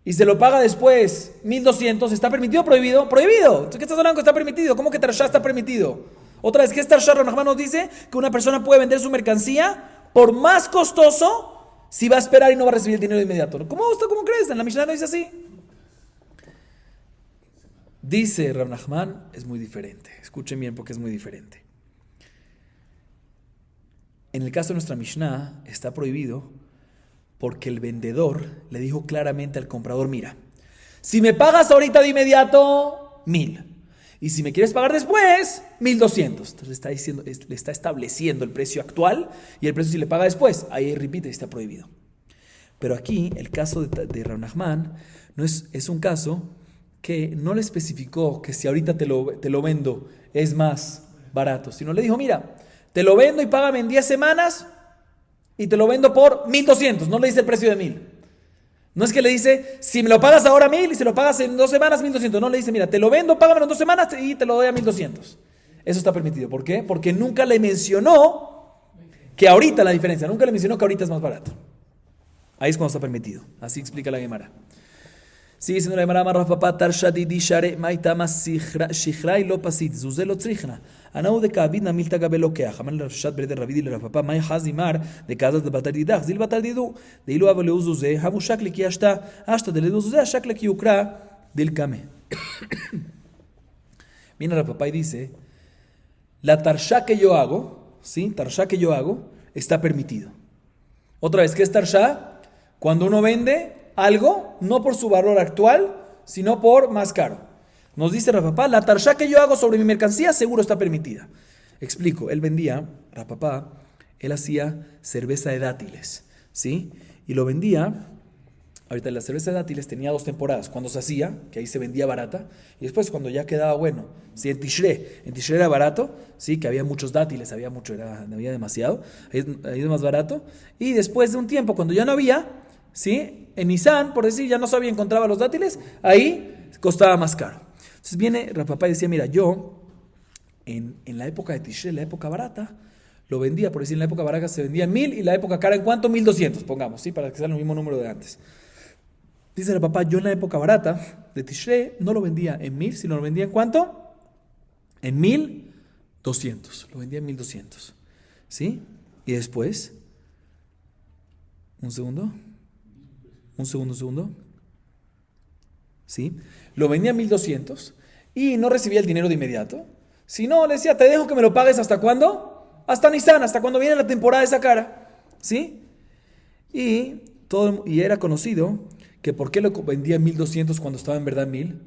y se lo paga después 1,200, ¿está permitido o prohibido? Prohibido. Entonces, ¿qué estás hablando que está permitido? ¿Cómo que Tarshá está permitido? Otra vez, ¿qué es Tarshá? Rav Nachman nos dice que una persona puede vender su mercancía por más costoso si va a esperar y no va a recibir el dinero de inmediato. ¿Cómo crees? En la Mishnah no dice así. Dice Rav Nachman, es muy diferente. Escuchen bien porque es muy diferente. En el caso de nuestra Mishnah está prohibido porque el vendedor le dijo claramente al comprador, mira, si me pagas ahorita de inmediato, 1,000. Y si me quieres pagar después, 1,200. Entonces le está estableciendo el precio actual y el precio si le paga después. Ahí repite, está prohibido. Pero aquí el caso de Rav Nachman es un caso que no le especificó que si ahorita te lo vendo es más barato, sino le dijo, mira, te lo vendo y págame en 10 semanas y te lo vendo por 1,200. No le dice el precio de 1,000. No es que le dice, si me lo pagas ahora 1,000 y se lo pagas en 2 semanas, 1,200. No, le dice, mira, te lo vendo, págamelo en 2 semanas y te lo doy a 1,200. Eso está permitido. ¿Por qué? Porque nunca le mencionó que ahorita la diferencia, nunca le mencionó que ahorita es más barato. Ahí es cuando está permitido. Así explica la Gemara. Sigue diciendo la Gemara, Rav Papa, Tarsha Didi Share, Maitama Shichrai lo Pasit, Zuzelo Trichna, Anau de Kabina Milta Gabelokeach, Amal Shat Breder Ravidi, Rav Papa, Mai Hazimar, de Casas de Batardidach, Zil Batardidu, de Ilu Avaleu Zuze, Havu Shakliki Ashta de Ledu Zuze, Shakliki Ukra, del Kame. Viene Rav Papa y dice, la Tarsha que yo hago, ¿sí? Tarsha que yo hago, está permitido. Otra vez, ¿qué es Tarsha? Cuando uno vende algo, no por su valor actual, sino por más caro. Nos dice Rav Papa, la tarsha que yo hago sobre mi mercancía seguro está permitida. Explico, él vendía, Rav Papa, él hacía cerveza de dátiles, ¿sí? Y lo vendía, ahorita la cerveza de dátiles tenía 2 temporadas, cuando se hacía, que ahí se vendía barata, y después cuando ya quedaba bueno, ¿sí? En Tishré era barato, ¿sí? Que había muchos dátiles, había demasiado, ahí es más barato, y después de un tiempo, cuando ya no había, ¿sí? En Nisan, por decir, ya no sabía, encontraba los dátiles, ahí costaba más caro. Entonces viene Rav Papa y decía, mira, yo en la época de Tishré, la época barata, lo vendía, por decir, en la época barata se vendía en 1,000 y la época cara, ¿en cuánto? 1,200, pongamos, ¿sí? Para que sea el mismo número de antes. Dice Rav Papa, yo en la época barata de Tishré no lo vendía en 1,000, sino lo vendía ¿en cuánto? En 1,200. Lo vendía en 1,200. ¿Sí? Y después, un segundo. ¿Sí? Lo vendía a 1,200 y no recibía el dinero de inmediato. Si no, le decía, te dejo que me lo pagues ¿hasta cuándo? Hasta Nisan, hasta cuando viene la temporada de esa cara. ¿Sí? Y era conocido que por qué lo vendía en 1,200 cuando estaba en verdad en 1,000.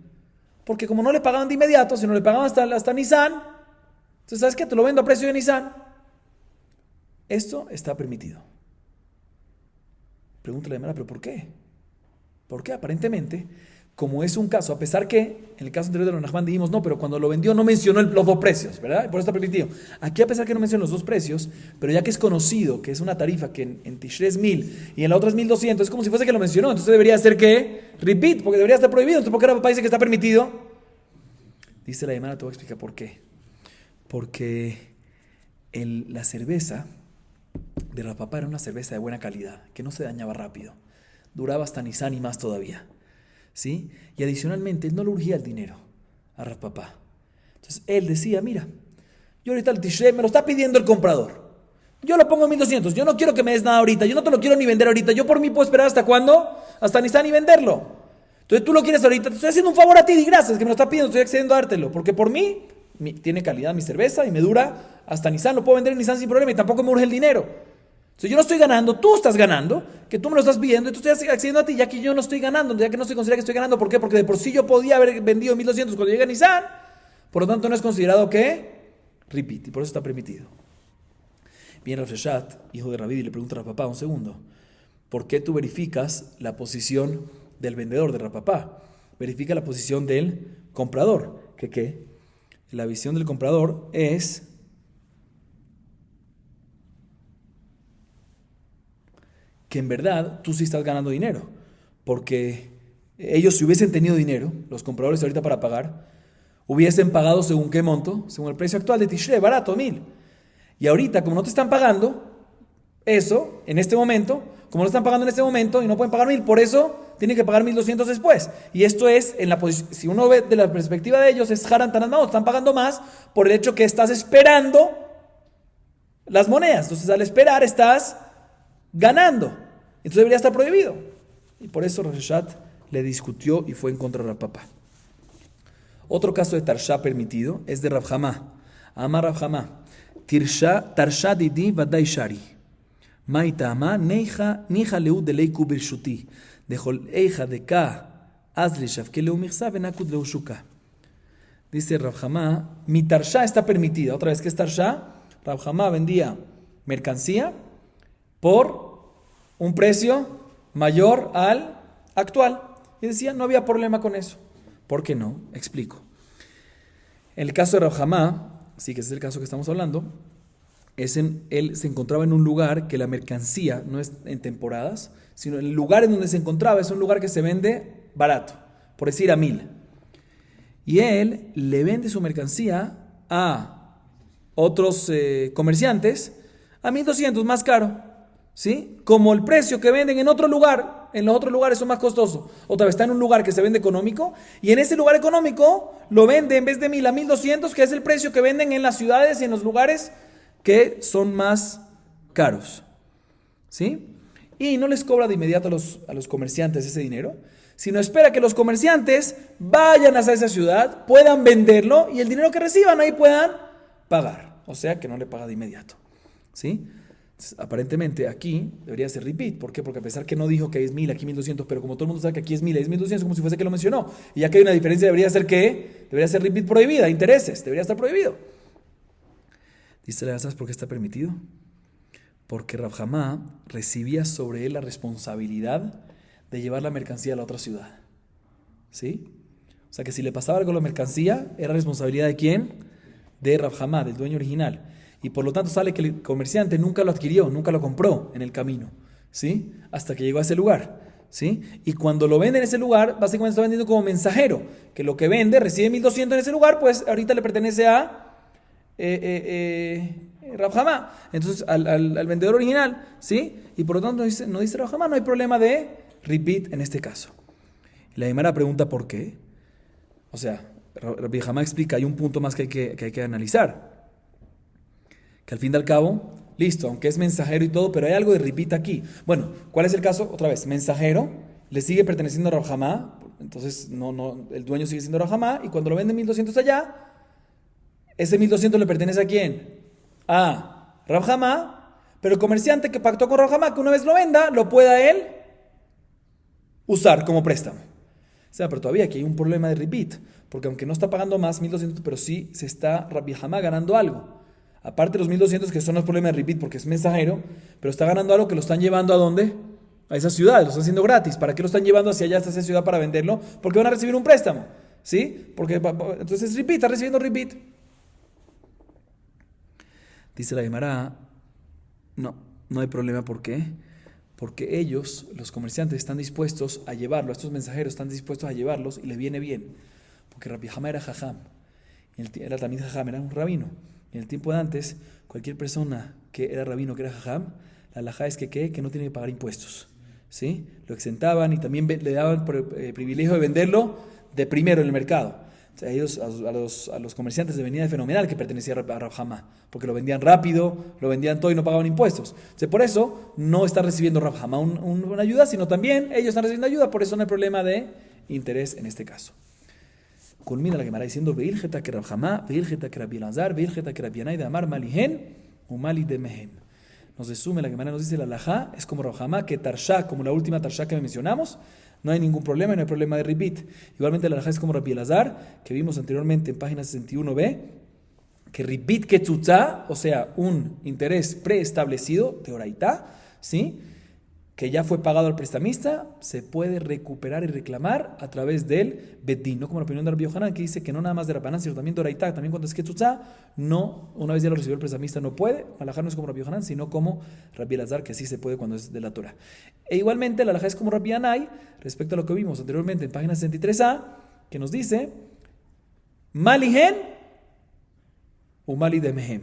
Porque como no le pagaban de inmediato, sino le pagaban hasta Nisan, entonces, ¿sabes qué? Te lo vendo a precio de Nisan. Esto está permitido. Pregúntale a Mara, ¿pero por qué? Porque aparentemente, como es un caso, a pesar que en el caso anterior de Rav Nachman dijimos no, pero cuando lo vendió no mencionó los 2 precios, ¿verdad? Y por eso está permitido. Aquí, a pesar que no mencionó los 2 precios, pero ya que es conocido que es una tarifa que en Tishré es 1,000 y en la otra es 1,200, es como si fuese que lo mencionó. Entonces debería ser que repeat, porque debería estar prohibido. Entonces, ¿por qué Rav Papa dice que está permitido? Dice la Gemara, te voy a explicar por qué. Porque la cerveza de Rav Papa era una cerveza de buena calidad, que no se dañaba rápido, duraba hasta Nisan y más todavía, ¿sí? Y adicionalmente, él no le urgía el dinero a Rav Papa. Entonces, él decía, mira, yo ahorita el Tishré me lo está pidiendo el comprador, yo lo pongo en 1,200, yo no quiero que me des nada ahorita, yo no te lo quiero ni vender ahorita, yo por mí puedo esperar ¿hasta cuándo? Hasta Nisan y venderlo. Entonces, tú lo quieres ahorita, te estoy haciendo un favor a ti, y gracias, que me lo está pidiendo, estoy accediendo a dártelo, porque por mí tiene calidad mi cerveza y me dura hasta Nisan, lo puedo vender en Nisan sin problema y tampoco me urge el dinero. Entonces yo no estoy ganando, tú estás ganando, que tú me lo estás pidiendo y tú estás accediendo a ti, ya que yo no estoy ganando, ya que no se considera que estoy ganando. ¿Por qué? Porque de por sí yo podía haber vendido 1,200 cuando llegue a Nisan, por lo tanto no es considerado que repeat, y por eso está permitido. Viene Rav Sheshat, hijo de Rabidi, y le pregunta a Rav Papa, un segundo, ¿por qué tú verificas la posición del vendedor de Rav Papa? verifica la posición del comprador. ¿Qué? La visión del comprador es que en verdad tú sí estás ganando dinero, porque ellos si hubiesen tenido dinero, los compradores ahorita para pagar, hubiesen pagado según qué monto, según el precio actual de Tishrei, barato, 1000. Y ahorita, como no te están pagando eso en este momento, como no están pagando en este momento y no pueden pagar 1000, por eso tienen que pagar 1200 después. Y esto es, en la si uno ve de la perspectiva de ellos, es Haran Tanat Maot, están pagando más por el hecho que estás esperando las monedas. Entonces, al esperar, estás ganando. Entonces debería estar prohibido. Y por eso Rashat le discutió y fue en contra de Rav Papa. Otro caso de Tarsha permitido es de Rav Hamá. Amar Rav Hamá. Tarsha didi vadai shari. Maitama neija leu de leiku birshuti. Dejol eija de ka azli shavke leu mirsa venakud leu shuka. Dice Rav Hamá, mi Tarsha está permitida. Otra vez, ¿qué es Tarsha? Rav Hamá vendía mercancía por un precio mayor al actual. Y decía, no había problema con eso. ¿Por qué no? Explico. En el caso de Rav Hamá, sí que ese es el caso que estamos hablando, él se encontraba en un lugar que la mercancía no es en temporadas, sino el lugar en donde se encontraba es un lugar que se vende barato, por decir a 1000. Y él le vende su mercancía a otros comerciantes a 1200, más caro. ¿Sí? Como el precio que venden en otro lugar, en los otros lugares son más costosos. Otra vez está en un lugar que se vende económico y en ese lugar económico lo vende en vez de 1000 a 1200, que es el precio que venden en las ciudades y en los lugares que son más caros. ¿Sí? Y no les cobra de inmediato a los comerciantes ese dinero, sino espera que los comerciantes vayan hacia esa ciudad, puedan venderlo y el dinero que reciban ahí puedan pagar. O sea que no le paga de inmediato. ¿Sí? Aparentemente aquí debería ser repeat. ¿Por qué? Porque a pesar que no dijo que es 1000, aquí 1200, pero como todo el mundo sabe que aquí es 1000, es 1200, como si fuese que lo mencionó. Y ya que hay una diferencia, debería ser que debería ser repeat prohibida, intereses, debería estar prohibido. Dice, ¿sabes por qué está permitido? Porque Rav Hamá recibía sobre él la responsabilidad de llevar la mercancía a la otra ciudad. ¿Sí? O sea que si le pasaba algo a la mercancía, ¿era responsabilidad de quién? De Rav Hamá, del dueño original. Y por lo tanto sale que el comerciante nunca lo adquirió, nunca lo compró en el camino, ¿sí? Hasta que llegó a ese lugar, ¿sí? Y cuando lo vende en ese lugar, básicamente está vendiendo como mensajero, que lo que vende, recibe 1200 en ese lugar, pues ahorita le pertenece a Rav Hamá. Entonces al vendedor original, ¿sí? Y por lo tanto no dice Rav Hamá, no hay problema de repeat en este caso. La Gemara pregunta por qué. O sea, Rabbi Hamá explica, hay un punto más que hay que analizar. Que al fin y al cabo, listo, aunque es mensajero y todo, pero hay algo de repeat aquí. Bueno, ¿cuál es el caso? Otra vez, mensajero, le sigue perteneciendo a Rav Hamá, entonces el dueño sigue siendo Rav Hamá, y cuando lo vende 1200 allá, ese 1200 le pertenece ¿a quién? A Rav Hamá, pero el comerciante que pactó con Rav Hamá, que una vez lo venda, lo pueda él usar como préstamo. O sea, pero todavía aquí hay un problema de repeat, porque aunque no está pagando más 1200, pero sí se está Rabbi Hamá ganando algo. Aparte de los 1200 que son los problemas de repeat porque es mensajero, pero está ganando algo que lo están llevando ¿a dónde? A esa ciudad, lo están haciendo gratis. ¿Para qué lo están llevando hacia allá, hasta esa ciudad para venderlo? Porque van a recibir un préstamo, ¿sí? Porque entonces repeat, está recibiendo repeat. Dice la Gemara, no hay problema. ¿Por qué? Porque ellos, los comerciantes, están dispuestos a llevarlo, estos mensajeros están dispuestos a llevarlos y les viene bien. Porque Rabbi Hamá era jajam, era también jajam, era un rabino. En el tiempo de antes, cualquier persona que era rabino, que era jajam, la halajá es que no tiene que pagar impuestos, ¿sí? Lo exentaban y también le daban el privilegio de venderlo de primero en el mercado. O sea, ellos, a los comerciantes les venía de fenomenal que pertenecía a Rav Hamá, porque lo vendían rápido, lo vendían todo y no pagaban impuestos. O sea, por eso no está recibiendo Rav Hamá una ayuda, sino también ellos están recibiendo ayuda, por eso no hay problema de interés en este caso. Culmina la Gemara diciendo Veilgeta que Rav Hamá, Veilgeta que Rabbi Elazar, Veilgeta que Rabbi Yanai de Amar Malihen o Mali de Mehem. Nos resume la Gemara, nos dice la halajá, es como Rav Hamá, que Tarsha, como la última Tarsha que mencionamos, no hay ningún problema, no hay problema de repeat. Igualmente la halajá es como Rabbi Elazar, que vimos anteriormente en página 61b, que repeat que tzutza, o sea, un interés preestablecido de oraitá, ¿sí? que ya fue pagado al prestamista, se puede recuperar y reclamar a través del Bedín, no como la opinión de Rabbi Yohanan, que dice que no nada más de Rabbanán, sino también de Oraitá, también cuando es Ketzutzá, no, una vez ya lo recibió el prestamista no puede. Alajá no es como Rabbi Yohanan, sino como Rabbi Elazar, que sí se puede cuando es de la Torah. E igualmente la alajá es como Rabbi Anay, respecto a lo que vimos anteriormente en página 63a, que nos dice Malihen o Mali de Mehem.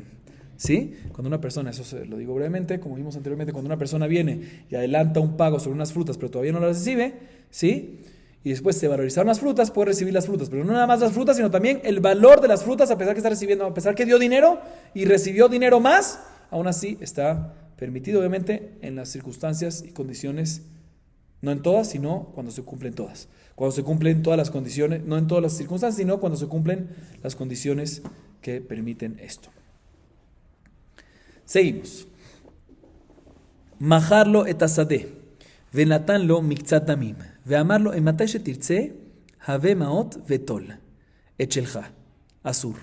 ¿Sí? Cuando una persona, eso lo digo brevemente, como vimos anteriormente, cuando una persona viene y adelanta un pago sobre unas frutas, pero todavía no las recibe, ¿sí? Y después se valorizaron las frutas, puede recibir las frutas, pero no nada más las frutas, sino también el valor de las frutas, a pesar que está recibiendo, a pesar que dio dinero y recibió dinero más, aún así está permitido, obviamente, en las circunstancias y condiciones, no en todas, sino cuando se cumplen todas. Cuando se cumplen todas las condiciones, no en todas las circunstancias, sino cuando se cumplen las condiciones que permiten esto. Seguimos. Majarlo et asadeh, venatanlo miktzat damim, veamarlo ematay shetirtze, have maot vetol, et shelcha, asur.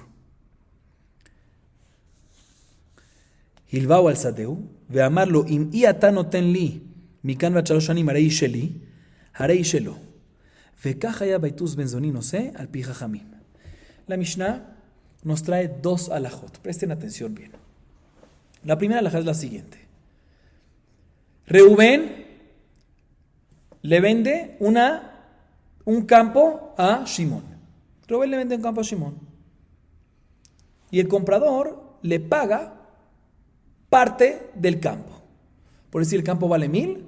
Hilvao al sadeu, veamarlo im iata noten li, mikan vachalosh shanim harei sheli, harei shelo, vekach haya baitus benzonin ose al pi chachamim. La Mishnah nos trae dos alajot. Presten atención bien. La primera alajá es la siguiente. Reubén le vende un campo a Shimón. Reubén le vende un campo a Shimón. Y el comprador le paga parte del campo. Por decir, el campo vale 1,000,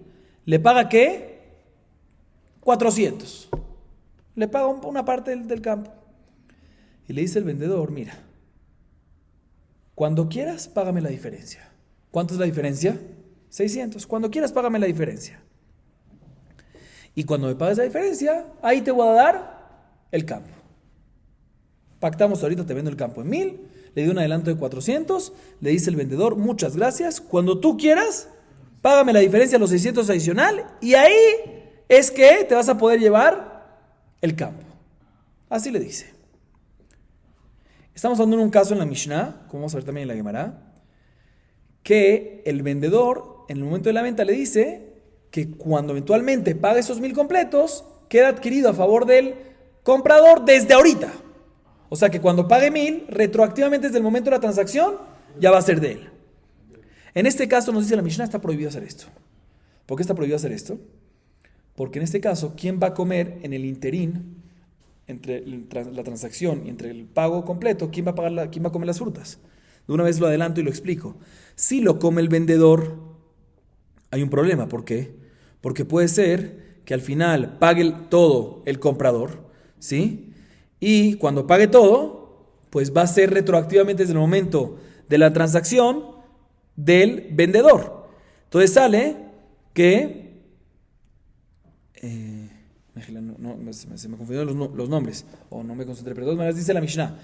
le paga ¿qué? 400. Le paga una parte del campo. Y le dice el vendedor, mira, cuando quieras, págame la diferencia. ¿Cuánto es la diferencia? 600. Cuando quieras, págame la diferencia. Y cuando me pagues la diferencia, ahí te voy a dar el campo. Pactamos ahorita, te vendo el campo en 1,000, le di un adelanto de 400, le dice el vendedor, muchas gracias. Cuando tú quieras, págame la diferencia, los 600 adicional, y ahí es que te vas a poder llevar el campo. Así le dice. Estamos hablando en un caso en la Mishnah, como vamos a ver también en la Gemara, que el vendedor, en el momento de la venta, le dice que cuando eventualmente pague esos 1,000 completos, queda adquirido a favor del comprador desde ahorita. O sea que cuando pague 1,000, retroactivamente desde el momento de la transacción, ya va a ser de él. En este caso nos dice la Mishnah, está prohibido hacer esto. ¿Por qué está prohibido hacer esto? Porque en este caso, ¿quién va a comer en el interín entre la transacción y entre el pago completo? ¿Quién va a comer las frutas? De una vez lo adelanto y lo explico. Si lo come el vendedor, hay un problema. ¿Por qué? Porque puede ser que al final pague todo el comprador, ¿sí? Y cuando pague todo, pues va a ser retroactivamente desde el momento de la transacción del vendedor. Entonces sale que se me confundieron los nombres, o no me concentré, pero de todas maneras dice la Mishnah.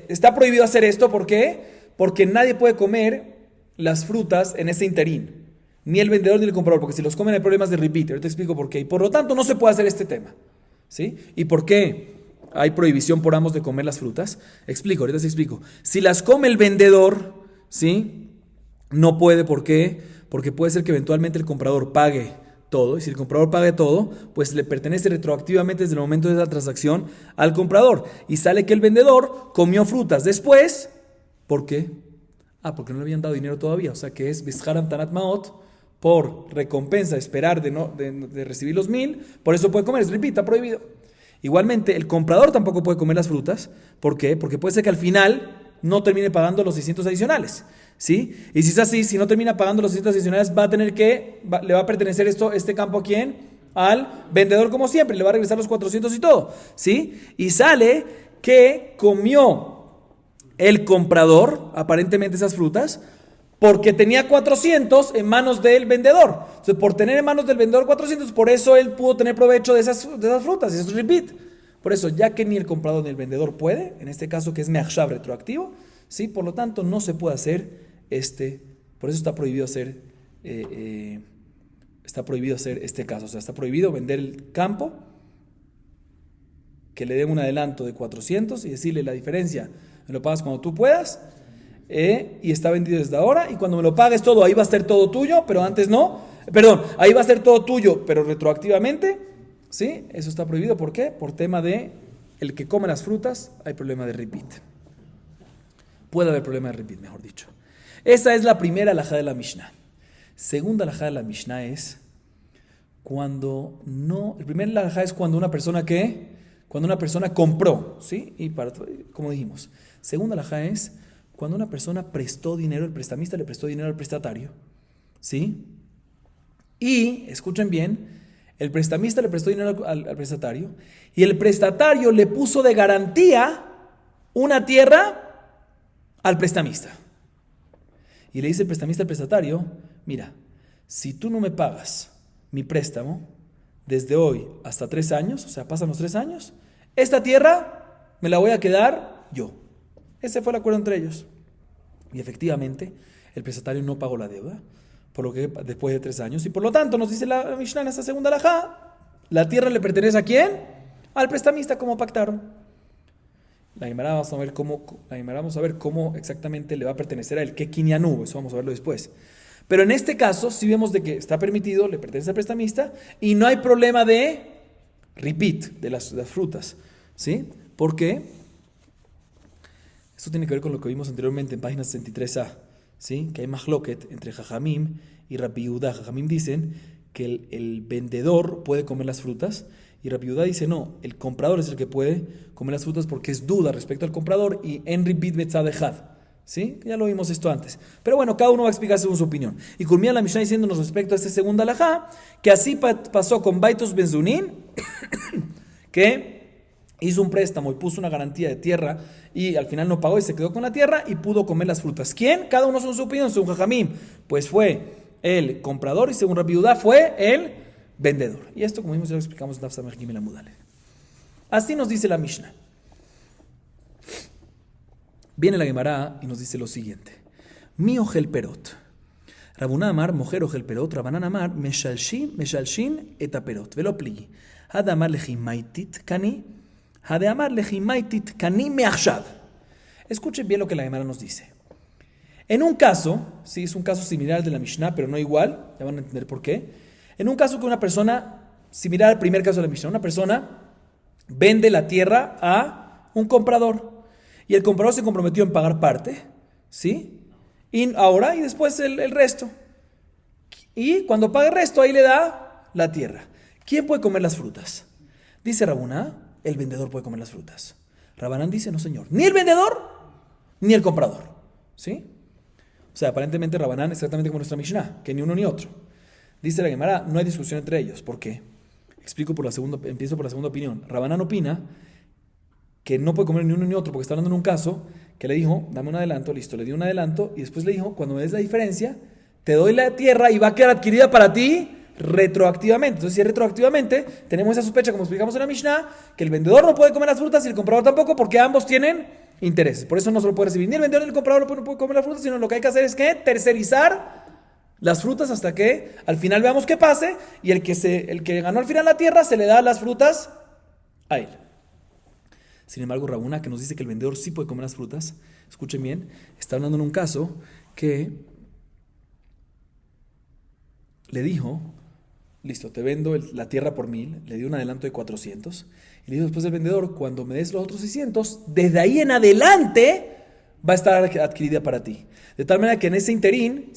Está prohibido hacer esto? ¿Por qué? Porque nadie puede comer las frutas en ese interín, ni el vendedor ni el comprador, porque si los comen hay problemas de repeat. Ahorita te explico por qué. Y por lo tanto no se puede hacer este tema, ¿sí? ¿Y por qué hay prohibición por ambos de comer las frutas? Ahorita te explico. Si las come el vendedor, ¿sí? No puede, ¿por qué? Porque puede ser que eventualmente el comprador pague todo, y si el comprador paga todo, pues le pertenece retroactivamente desde el momento de la transacción al comprador, y sale que el vendedor comió frutas después. ¿Por qué? Porque no le habían dado dinero todavía, o sea que es Bisharam Tanat Maot, por recompensa, esperar de recibir los 1,000, por eso puede comer, está prohibido. Igualmente, el comprador tampoco puede comer las frutas. ¿Por qué? Porque puede ser que al final no termine pagando los 600 adicionales, ¿sí? Y si es así, si no termina pagando los 600 adicionales, le va a pertenecer este campo ¿a quién? Al vendedor, como siempre, le va a regresar los 400 y todo, ¿sí? Y sale que comió el comprador, aparentemente, esas frutas, porque tenía 400 en manos del vendedor. Entonces, por tener en manos del vendedor 400, por eso él pudo tener provecho de esas frutas, y eso es repeat. Por eso, ya que ni el comprador ni el vendedor puede, en este caso que es me'achshav retroactivo, ¿sí? Por lo tanto, no se puede hacer por eso está prohibido hacer este caso. O sea, está prohibido vender el campo, que le den un adelanto de 400 y decirle la diferencia, me lo pagas cuando tú puedas, y está vendido desde ahora, y cuando me lo pagues todo, ahí va a estar todo tuyo, pero antes no. perdón, ahí va a ser todo tuyo, pero retroactivamente, ¿sí? Eso está prohibido. ¿Por qué? Por tema de el que come las frutas, hay problema de repeat. Puede haber problema de repeat, mejor dicho. Esa es la primera alajá de la Mishnah. Segunda alajá de la Mishnah es cuando no... El primer alajá es cuando una persona ¿qué? Cuando una persona compró, ¿sí? Y como dijimos. Segunda alajá es cuando una persona prestó dinero, el prestamista le prestó dinero al prestatario, ¿sí? Y, escuchen bien, el prestamista le prestó dinero al prestatario y el prestatario le puso de garantía una tierra al prestamista. Y le dice el prestamista al prestatario, mira, si tú no me pagas mi préstamo desde hoy hasta 3 años, o sea, pasan los 3 años, esta tierra me la voy a quedar yo. Ese fue el acuerdo entre ellos. Y efectivamente, el prestatario no pagó la deuda, por lo que después de 3 años, y por lo tanto nos dice la Mishnah en esta segunda alajá, la tierra le pertenece ¿a quién? Al prestamista, como pactaron. La Gemara vamos a ver cómo exactamente le va a pertenecer a él, qué kinyanú, eso vamos a verlo después. Pero en este caso, sí vemos de que está permitido, le pertenece al prestamista, y no hay problema de repeat de las frutas, ¿sí? ¿Por qué? Esto tiene que ver con lo que vimos anteriormente en página 63a, ¿sí? Que hay mahloket entre Jajamim y Rabbi Yehuda. Jajamim dicen que el vendedor puede comer las frutas y Rabbi Yehuda dice no, el comprador es el que puede comer las frutas porque es duda respecto al comprador y en ribit betzad echad, ¿sí? Ya lo vimos esto antes. Pero bueno, cada uno va a explicar según su opinión. Y culmina la Mishnah diciéndonos respecto a este segundo alajá que así pasó con Baitos Benzunín que hizo un préstamo y puso una garantía de tierra y al final no pagó y se quedó con la tierra y pudo comer las frutas. ¿Quién? Cada uno según su opinión, según Jajamim. Pues fue el comprador y según Rabbi Yehuda fue el vendedor. Y esto, como vimos, ya lo explicamos en Daf Samech Gimel Amud Aleph. Así nos dice la Mishnah. Viene la Gemara y nos dice lo siguiente. Mi ojel perot. Rabuna amar, mojer ojel perot. Rabanan amar, meshalshin etaperot. Velo pligi. Had amar lejimaitit kani. Hade amar lejimaitit kani meachshav. Escuchen bien lo que la Gemara nos dice. En un caso, sí, es un caso similar al de la Mishnah, pero no igual, ya van a entender por qué. En un caso que una persona, similar al primer caso de la Mishnah, una persona vende la tierra a un comprador y el comprador se comprometió en pagar parte, ¿sí? Y ahora y después el resto. Y cuando paga el resto, ahí le da la tierra. ¿Quién puede comer las frutas? Dice Rabuna, el vendedor puede comer las frutas. Rabanán dice, no señor, ni el vendedor ni el comprador, ¿sí? O sea, aparentemente Rabanán es exactamente como nuestra Mishnah, que ni uno ni otro. Dice la Gemara, no hay discusión entre ellos. ¿Por qué? Empiezo por la segunda opinión. Rabanán opina que no puede comer ni uno ni otro, porque está hablando en un caso que le dijo, dame un adelanto, listo, le dio un adelanto, y después le dijo, cuando me des la diferencia, te doy la tierra y va a quedar adquirida para ti retroactivamente. Entonces, si es retroactivamente, tenemos esa sospecha, como explicamos en la Mishnah, que el vendedor no puede comer las frutas y el comprador tampoco, porque ambos tienen intereses. Por eso no se lo puede recibir ni el vendedor ni el comprador no puede comer las frutas, sino lo que hay que hacer es que tercerizar las frutas hasta que al final veamos qué pase y el que ganó al final la tierra se le da las frutas a él. Sin embargo, Rabuna, que nos dice que el vendedor sí puede comer las frutas, escuchen bien, está hablando en un caso que le dijo, listo, te vendo la tierra por 1000, le dio un adelanto de 400 y le dijo después el vendedor, cuando me des los otros 600, desde ahí en adelante va a estar adquirida para ti. De tal manera que en ese interín,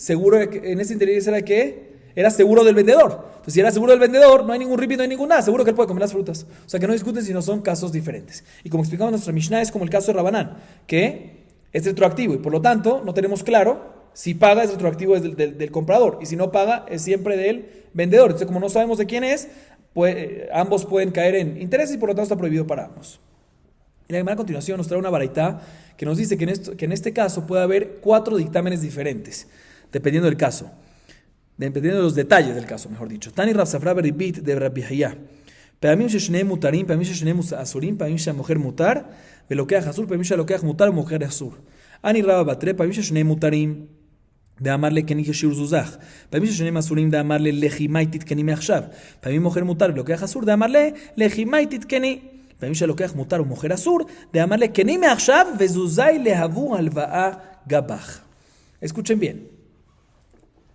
era seguro del vendedor. Entonces, si era seguro del vendedor, no hay ningún ripi, no hay ningún nada. Seguro que él puede comer las frutas. O sea, que no discuten si no son casos diferentes. Y como explicamos en nuestra Mishnah, es como el caso de Rabanán, que es retroactivo. Y por lo tanto, no tenemos claro si paga es retroactivo del comprador. Y si no paga, es siempre del vendedor. Entonces, como no sabemos de quién es, pues, ambos pueden caer en intereses y por lo tanto está prohibido para ambos. Y la Gemara a continuación nos trae una baraitá que nos dice que en este caso puede haber 4 dictámenes diferentes, dependiendo del caso, dependiendo de los detalles del caso, mejor dicho. Tani Rav Safra beribit de Rabbi Hayá. Peamim sheshneim mutarim, peamim sheshneim asurim, peamim shemujer mutar, velokeach asur, peamim shelokeach mutar, mujer asur. Ani Rabba batre, peamim sheshneim mutarim, de amarle que ni shir zuzach. Peamim sheshneim asurim, de amarle lejimaitit que ni meachshav. Peamim mujer mutar, velokeach asur, de amarle lejimaitit que ni. פעמים שלוקח מותר ומוכר אסור, דאמר לקני מעכשיו וזוזי להבו הלוואה גבח. Escuchen bien.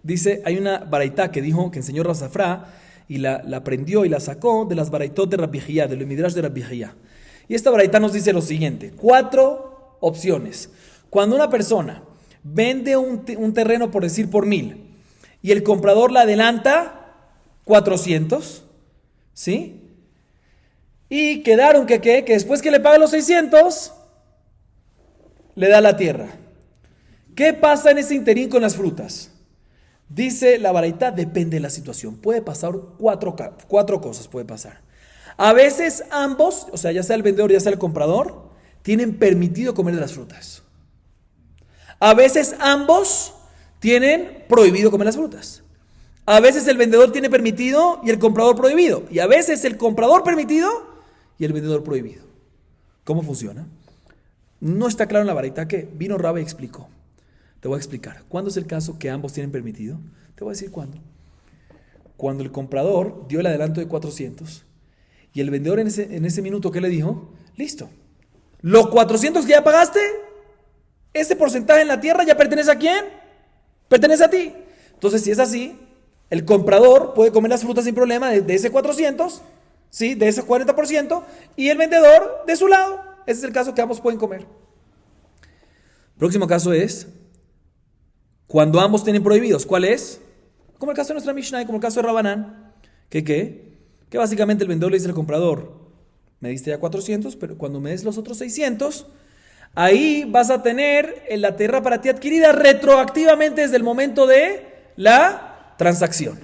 Dice, hay una baraitá que dijo, que enseñó Rav Safra, y la aprendió y la sacó de las baraitot de Rabbi Hiyá, de los midrash de Rabbi Hiyá. Y esta baraitá nos dice lo siguiente, 4 opciones. Cuando una persona vende un terreno, por decir, por 1,000, y el comprador la adelanta 400, ¿sí? Y quedaron que después que le paga los 600, le da la tierra. ¿Qué pasa en ese interín con las frutas? Dice la baraitá, depende de la situación. Puede pasar cuatro cosas, puede pasar. A veces ambos, o sea, ya sea el vendedor, ya sea el comprador, tienen permitido comer de las frutas. A veces ambos tienen prohibido comer las frutas. A veces el vendedor tiene permitido y el comprador prohibido. Y a veces el comprador permitido y el vendedor prohibido. ¿Cómo funciona? No está claro en la baraitá que vino Rabbi y explicó. Te voy a explicar. ¿Cuándo es el caso que ambos tienen permitido? Te voy a decir cuándo. Cuando el comprador dio el adelanto de 400 y el vendedor en ese minuto, ¿qué le dijo? Listo. Los 400 que ya pagaste, ese porcentaje en la tierra ya pertenece ¿a quién? Pertenece a ti. Entonces, si es así, el comprador puede comer las frutas sin problema de ese 400, ¿sí? De ese 40%, y el vendedor de su lado. Ese es el caso que ambos pueden comer. Próximo caso es cuando ambos tienen prohibidos. ¿Cuál es? Como el caso de nuestra Mishnah y como el caso de Rabanán. Que básicamente el vendedor le dice al comprador, me diste ya 400, pero cuando me des los otros 600, ahí vas a tener la tierra para ti adquirida retroactivamente desde el momento de la transacción.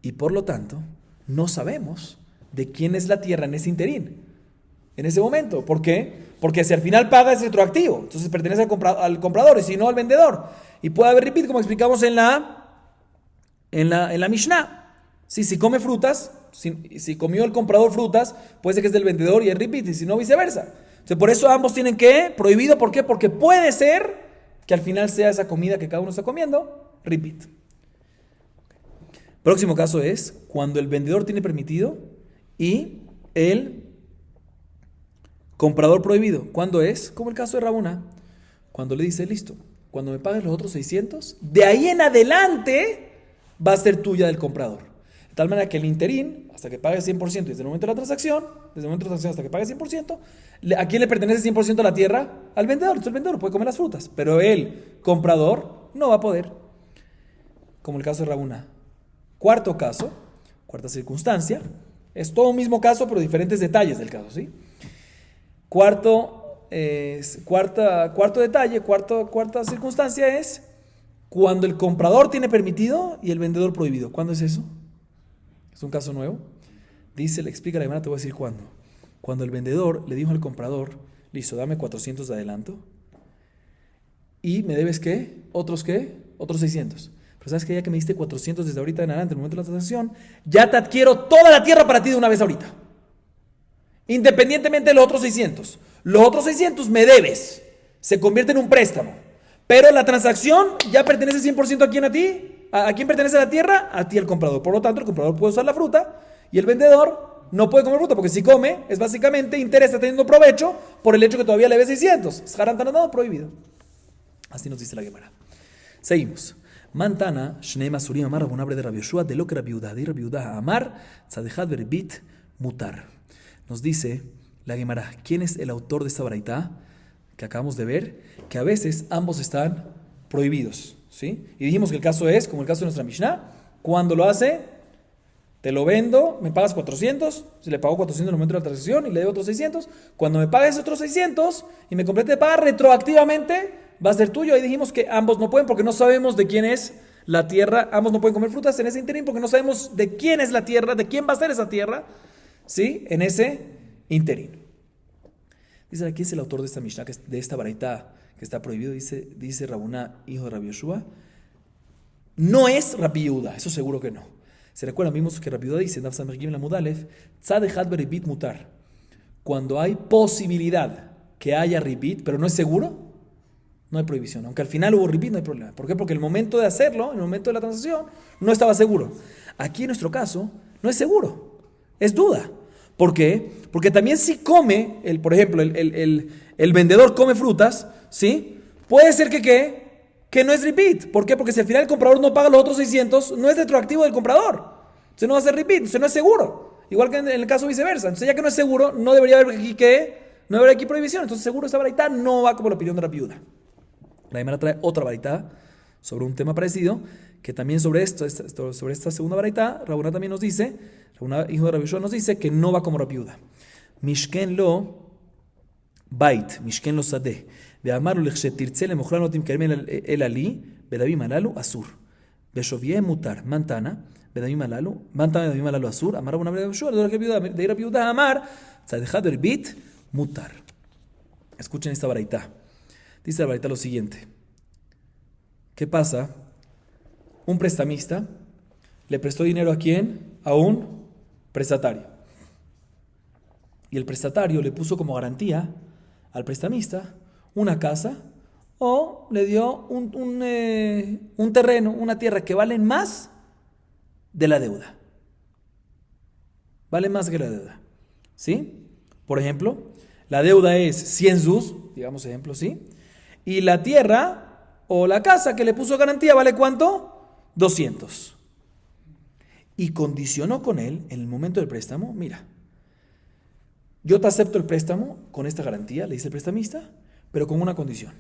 Y por lo tanto, no sabemos de quién es la tierra en ese interín, en ese momento. ¿Por qué? Porque si al final paga es retroactivo, entonces pertenece al comprador y si no al vendedor. Y puede haber repeat, como explicamos en la Mishnah. Sí, si come frutas, si comió el comprador frutas, puede ser que es del vendedor y es repeat, y si no, viceversa. Entonces, por eso ambos tienen que prohibido. ¿Por qué? Porque puede ser que al final sea esa comida que cada uno está comiendo, repeat. Próximo caso es cuando el vendedor tiene permitido y el comprador prohibido. ¿Cuándo es? Como el caso de Rabuna. Cuando le dice, listo, cuando me pagues los otros 600, de ahí en adelante va a ser tuya del comprador. De tal manera que el interín, hasta que pague 100%, desde el momento de la transacción, hasta que pague 100%, ¿a quién le pertenece 100% la tierra? Al vendedor. Entonces el vendedor puede comer las frutas, pero el comprador no va a poder. Como el caso de Rabuna. Cuarto caso, cuarta circunstancia, es todo un mismo caso, pero diferentes detalles del caso, ¿sí? Cuarta circunstancia es cuando el comprador tiene permitido y el vendedor prohibido. ¿Cuándo es eso? Es un caso nuevo. Le explica la Gemara, te voy a decir cuándo. Cuando el vendedor le dijo al comprador, listo, dame 400 de adelanto y me debes ¿qué? ¿Otros 600. Pero sabes que ya que me diste 400 desde ahorita en adelante, en el momento de la transacción, ya te adquiero toda la tierra para ti de una vez ahorita. Independientemente de los otros 600. Los otros 600 me debes. Se convierte en un préstamo. Pero la transacción ya pertenece 100% a quién, a ti. ¿A quién pertenece la tierra? A ti, el comprador. Por lo tanto, el comprador puede usar la fruta y el vendedor no puede comer fruta, porque si come, es básicamente interés, está teniendo provecho por el hecho que todavía le debe 600. Es harantanado, prohibido. Así nos dice la Gemara. Seguimos. Mantana, Shnei Masurim Amar Rabuna de Rabbi Yoshua, de lo que Rabbi Yehuda, de Rabbi Yehuda Amar, Tzadechad Berbit Mutar. Nos dice la Gemara, ¿quién es el autor de esta baraitá que acabamos de ver? Que a veces ambos están prohibidos, ¿sí? Y dijimos que el caso es, como el caso de nuestra Mishnah, cuando lo hace, te lo vendo, me pagas 400, si le pago 400 en el momento de la transacción y le debo otros 600, cuando me pagues otros 600 y me complete de pagar retroactivamente, va a ser tuyo. Ahí dijimos que ambos no pueden porque no sabemos de quién es la tierra, ambos no pueden comer frutas en ese interín porque no sabemos de quién es la tierra, de quién va a ser esa tierra, ¿sí? En ese interín. Dice, aquí es el autor de esta Mishnah, de esta baraitá que está prohibido, dice Rabuna, hijo de Rabbi Yoshua. No es Rabbi Yehuda, eso seguro que no. ¿Se recuerdan? Vimos que Rabbi Yehuda dice, Tzadechad beribit mutar. Cuando hay posibilidad que haya ribit, pero no es seguro, no hay prohibición. Aunque al final hubo ribit, no hay problema. ¿Por qué? Porque el momento de hacerlo, en el momento de la transacción, no estaba seguro. Aquí en nuestro caso, no es seguro, es duda. ¿Por qué? Porque también si come, por ejemplo, el vendedor come frutas, ¿sí? Puede ser que que no es repeat. ¿Por qué? Porque si al final el comprador no paga los otros 600, no es retroactivo del comprador. Entonces no va a ser repeat, entonces no es seguro. Igual que en el caso viceversa. Entonces ya que no es seguro, no debería haber aquí no debería haber aquí prohibición. Entonces seguro esta baraita no va como la opinión de la viuda. La Gemara trae otra baraita sobre un tema parecido, que también sobre esta segunda baraita, Rabuná también nos dice, Rabuná, hijo de Rabbi Yoshua, nos dice que no va como la viuda. Mishken lo bait, mishken lo sadeh, ve'amaru lechshetirtze lemochlal notim kermen el ali, bedavim alalu asur, beshovie mutar, mantana, bedavim alalu, mantana bedavim alalu asur, amar Rabuná Rabbi Yoshua, de Rabbi Yehuda amar, tzadechad erbit mutar. Escuchen esta baraita. Dice la baraita lo siguiente. ¿Qué pasa? Un prestamista le prestó dinero ¿a quién? A un prestatario. Y el prestatario le puso como garantía al prestamista una casa o le dio un terreno, una tierra que valen más de la deuda. Vale más que la deuda. ¿Sí? Por ejemplo, la deuda es 100 zuz, digamos ejemplo, ¿sí? Y la tierra o la casa que le puso garantía vale ¿cuánto? 200. Y condicionó con él en el momento del préstamo, mira, yo te acepto el préstamo con esta garantía, le dice el prestamista, pero con una condición.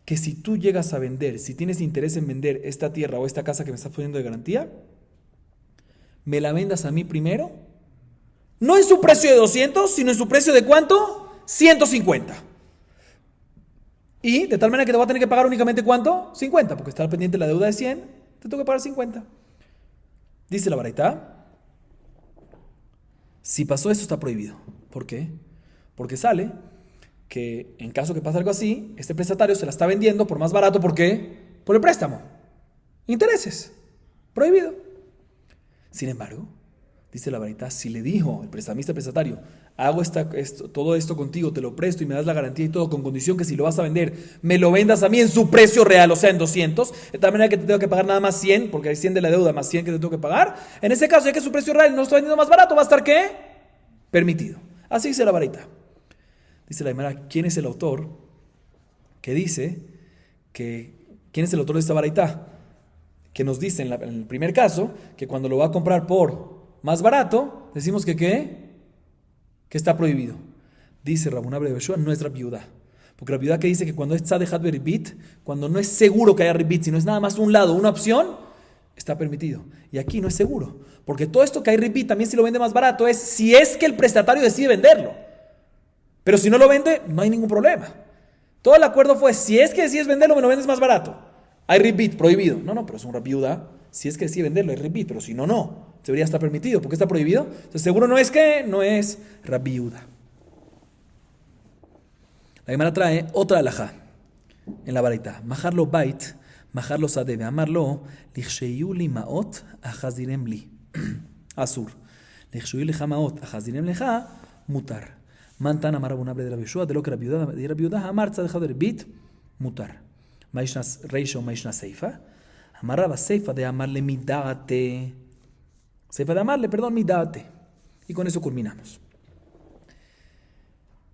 Que si tú llegas a vender, si tienes interés en vender esta tierra o esta casa que me estás poniendo de garantía, me la vendas a mí primero, no en su precio de 200, sino en su precio de ¿cuánto? 150. Y de tal manera que te va a tener que pagar únicamente ¿cuánto? 50, porque está pendiente la deuda de 100, te tengo que pagar 50. Dice la baraita, si pasó eso está prohibido. ¿Por qué? Porque sale que en caso que pase algo así, este prestatario se la está vendiendo por más barato. ¿Por qué? Por el préstamo. Intereses. Prohibido. Sin embargo, dice la baraita, si le dijo el prestamista al prestatario, hago todo esto contigo, te lo presto y me das la garantía y todo, con condición que si lo vas a vender, me lo vendas a mí en su precio real, o sea, en 200, de tal manera que te tengo que pagar nada más 100, porque hay 100 de la deuda más 100 que te tengo que pagar. En ese caso, ya que su precio real no lo está vendiendo más barato, va a estar ¿qué? Permitido. Así dice la baraita. Dice la Gemara, ¿quién es el autor que dice quién es el autor de esta baraita? Que nos dice en el primer caso que cuando lo va a comprar por más barato, decimos que ¿qué? Que está prohibido. Dice Rabuná Rabbi Yoshua, no es la viuda. Porque la viuda que dice que cuando es tzadechat beribit, cuando no es seguro que haya ribit, sino es nada más un lado, una opción, está permitido. Y aquí no es seguro. Porque todo esto que hay ribit, también si lo vende más barato, es si es que el prestatario decide venderlo. Pero si no lo vende, no hay ningún problema. Todo el acuerdo fue, si es que decides venderlo, me lo vendes más barato. Hay ribit, prohibido. No, pero es una viuda. Si es que decide venderlo, hay ribit, pero si no, no. Debería estar permitido. ¿Por qué está prohibido? Entonces seguro no es que no es rabiuda. La Gemara trae otra alajá en la baraita. Majarlo bait, majarlo sadeh, amarlo lichsheyu li maot achazirem li. Asur. Lichsheyu li maot achazirem lecha mutar. Mantan amar Rabuná de Rabbi Yoshua de lo que rabiuda amar tzadechad erbit mutar. Maishnas reisha o maishnas seifa. Amar Rabba seifa de amarle midate. Seifa de amarle, perdón, midate. Y con eso culminamos.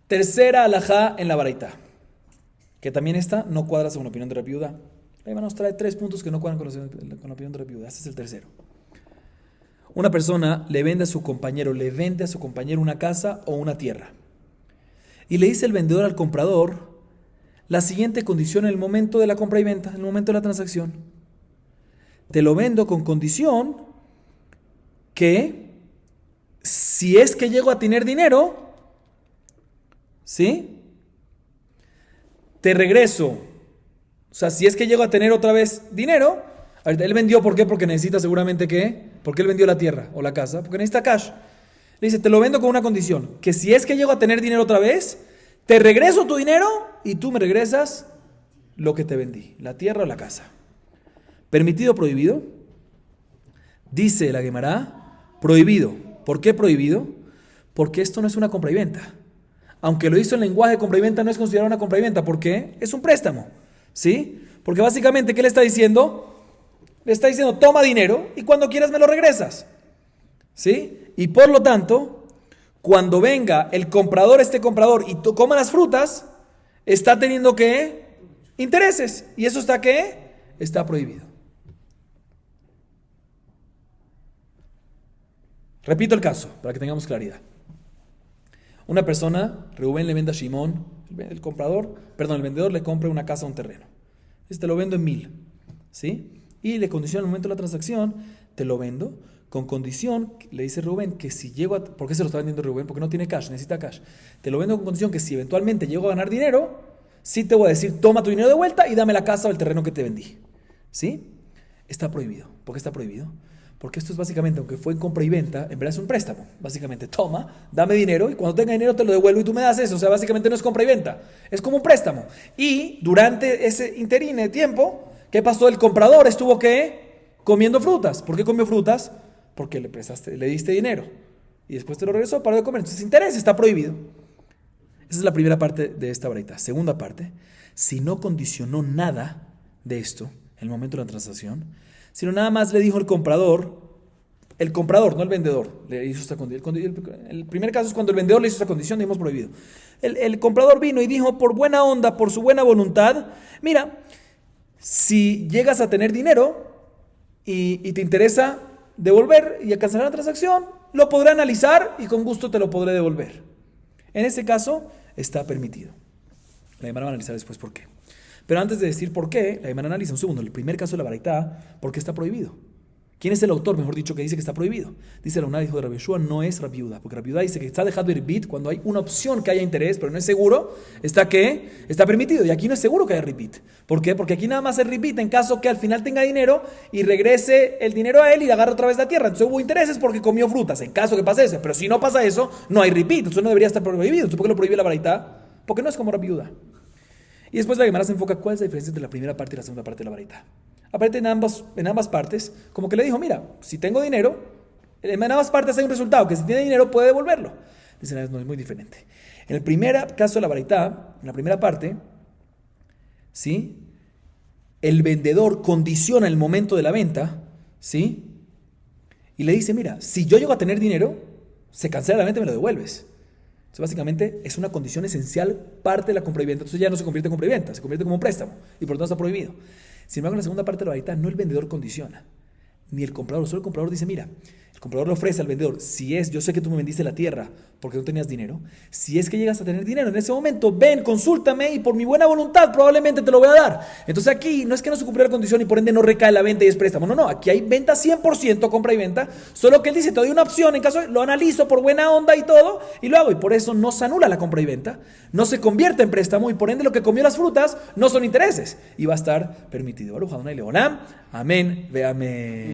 Tercera alajá en la baraita, que también esta no cuadra según la opinión de la viuda. La Gemara nos trae 3 puntos que no cuadran con la opinión de la viuda. Este es el tercero. Una persona le vende a su compañero una casa o una tierra. Y le dice el vendedor al comprador la siguiente condición en el momento de la compra y venta, en el momento de la transacción. Te lo vendo con condición que si es que llego a tener dinero, ¿sí? Te regreso. O sea, si es que llego a tener otra vez dinero, él vendió, ¿por qué? Porque necesita seguramente ¿qué? ¿Por qué él vendió la tierra o la casa? Porque necesita cash. Le dice, te lo vendo con una condición, que si es que llego a tener dinero otra vez, te regreso tu dinero y tú me regresas lo que te vendí, la tierra o la casa. ¿Permitido o prohibido? Dice la Gemara, prohibido. ¿Por qué prohibido? Porque esto no es una compra y venta. Aunque lo hizo en lenguaje de compra y venta, no es considerado una compra y venta. ¿Por qué? Es un préstamo. ¿Sí? Porque básicamente, ¿qué le está diciendo? Le está diciendo, toma dinero y cuando quieras me lo regresas. ¿Sí? Y por lo tanto, cuando venga el comprador, y coma las frutas, está teniendo que intereses. ¿Y eso está qué? Está prohibido. Repito el caso, para que tengamos claridad. Una persona, Reubén le vende a Shimón, el vendedor le compra una casa o un terreno. Dice, te lo vendo en 1,000, ¿sí? Y le condiciona al momento de la transacción, te lo vendo, con condición, le dice Reubén, que si llego a... ¿Por qué se lo está vendiendo Reubén? Porque no tiene cash, necesita cash. Te lo vendo con condición que si eventualmente llego a ganar dinero, sí te voy a decir, toma tu dinero de vuelta y dame la casa o el terreno que te vendí. ¿Sí? Está prohibido. ¿Por qué está prohibido? Porque esto es básicamente, aunque fue en compra y venta, en verdad es un préstamo. Básicamente, toma, dame dinero y cuando tenga dinero te lo devuelvo y tú me das eso. O sea, básicamente no es compra y venta, es como un préstamo. Y durante ese interín de tiempo, ¿qué pasó? El comprador estuvo, ¿qué? Comiendo frutas. ¿Por qué comió frutas? Porque le diste dinero y después te lo regresó, paró de comer. Entonces, interés está prohibido. Esa es la primera parte de esta braita. Segunda parte, si no condicionó nada de esto en el momento de la transacción, sino nada más le dijo el comprador, no el vendedor, le hizo esta condición. El primer caso es cuando el vendedor le hizo esta condición, dijimos prohibido. El comprador vino y dijo, por buena onda, por su buena voluntad, mira, si llegas a tener dinero y te interesa devolver y cancelar la transacción, lo podré analizar y con gusto te lo podré devolver. En ese caso, está permitido. La Gemara va a analizar después por qué. Pero antes de decir por qué, la Gemara analiza un segundo. El primer caso de la baraitá, ¿por qué está prohibido? ¿Quién es el autor, mejor dicho, que dice que está prohibido? Dice la UNA, hijo de Rabbi Yeshua, no es Rabbi Yehuda, porque Rabbi Yehuda dice que está dejado de repeat cuando hay una opción que haya interés, pero no es seguro, está permitido. Y aquí no es seguro que haya repeat. ¿Por qué? Porque aquí nada más es repeat en caso que al final tenga dinero y regrese el dinero a él y le agarre otra vez la tierra. Entonces hubo intereses porque comió frutas, en caso que pase eso. Pero si no pasa eso, no hay repeat. Entonces no debería estar prohibido. Entonces, ¿por qué lo prohíbe la baraitá? Porque no es como Rabbi Yehuda. Y después la Gemara se enfoca cuál es la diferencia entre la primera parte y la segunda parte de la baraitá. Aparte en ambas partes, como que le dijo, mira, si tengo dinero, en ambas partes hay un resultado, que si tiene dinero puede devolverlo. Dicen, no, es muy diferente. En el primer caso de la baraitá, en la primera parte, ¿sí? El vendedor condiciona el momento de la venta, ¿sí? Y le dice, mira, si yo llego a tener dinero, se cancela la venta y me lo devuelves. Entonces, básicamente, es una condición esencial, parte de la compra y venta. Entonces ya no se convierte en compra y venta, se convierte como un préstamo y por lo tanto está prohibido. Sin embargo, en la segunda parte de la baraitá, no el vendedor condiciona, ni el comprador, solo el comprador dice, mira, el comprador le ofrece al vendedor, yo sé que tú me vendiste la tierra porque no tenías dinero, si es que llegas a tener dinero en ese momento, ven, consúltame y por mi buena voluntad probablemente te lo voy a dar. Entonces aquí no es que no se cumplió la condición y por ende no recae la venta y es préstamo, no, aquí hay venta 100%, compra y venta, solo que él dice, te doy una opción, en caso lo analizo por buena onda y todo, y lo hago, y por eso no se anula la compra y venta, no se convierte en préstamo y por ende lo que comió las frutas no son intereses y va a estar permitido. Baruch Adonai Leolam, amén, ve amén.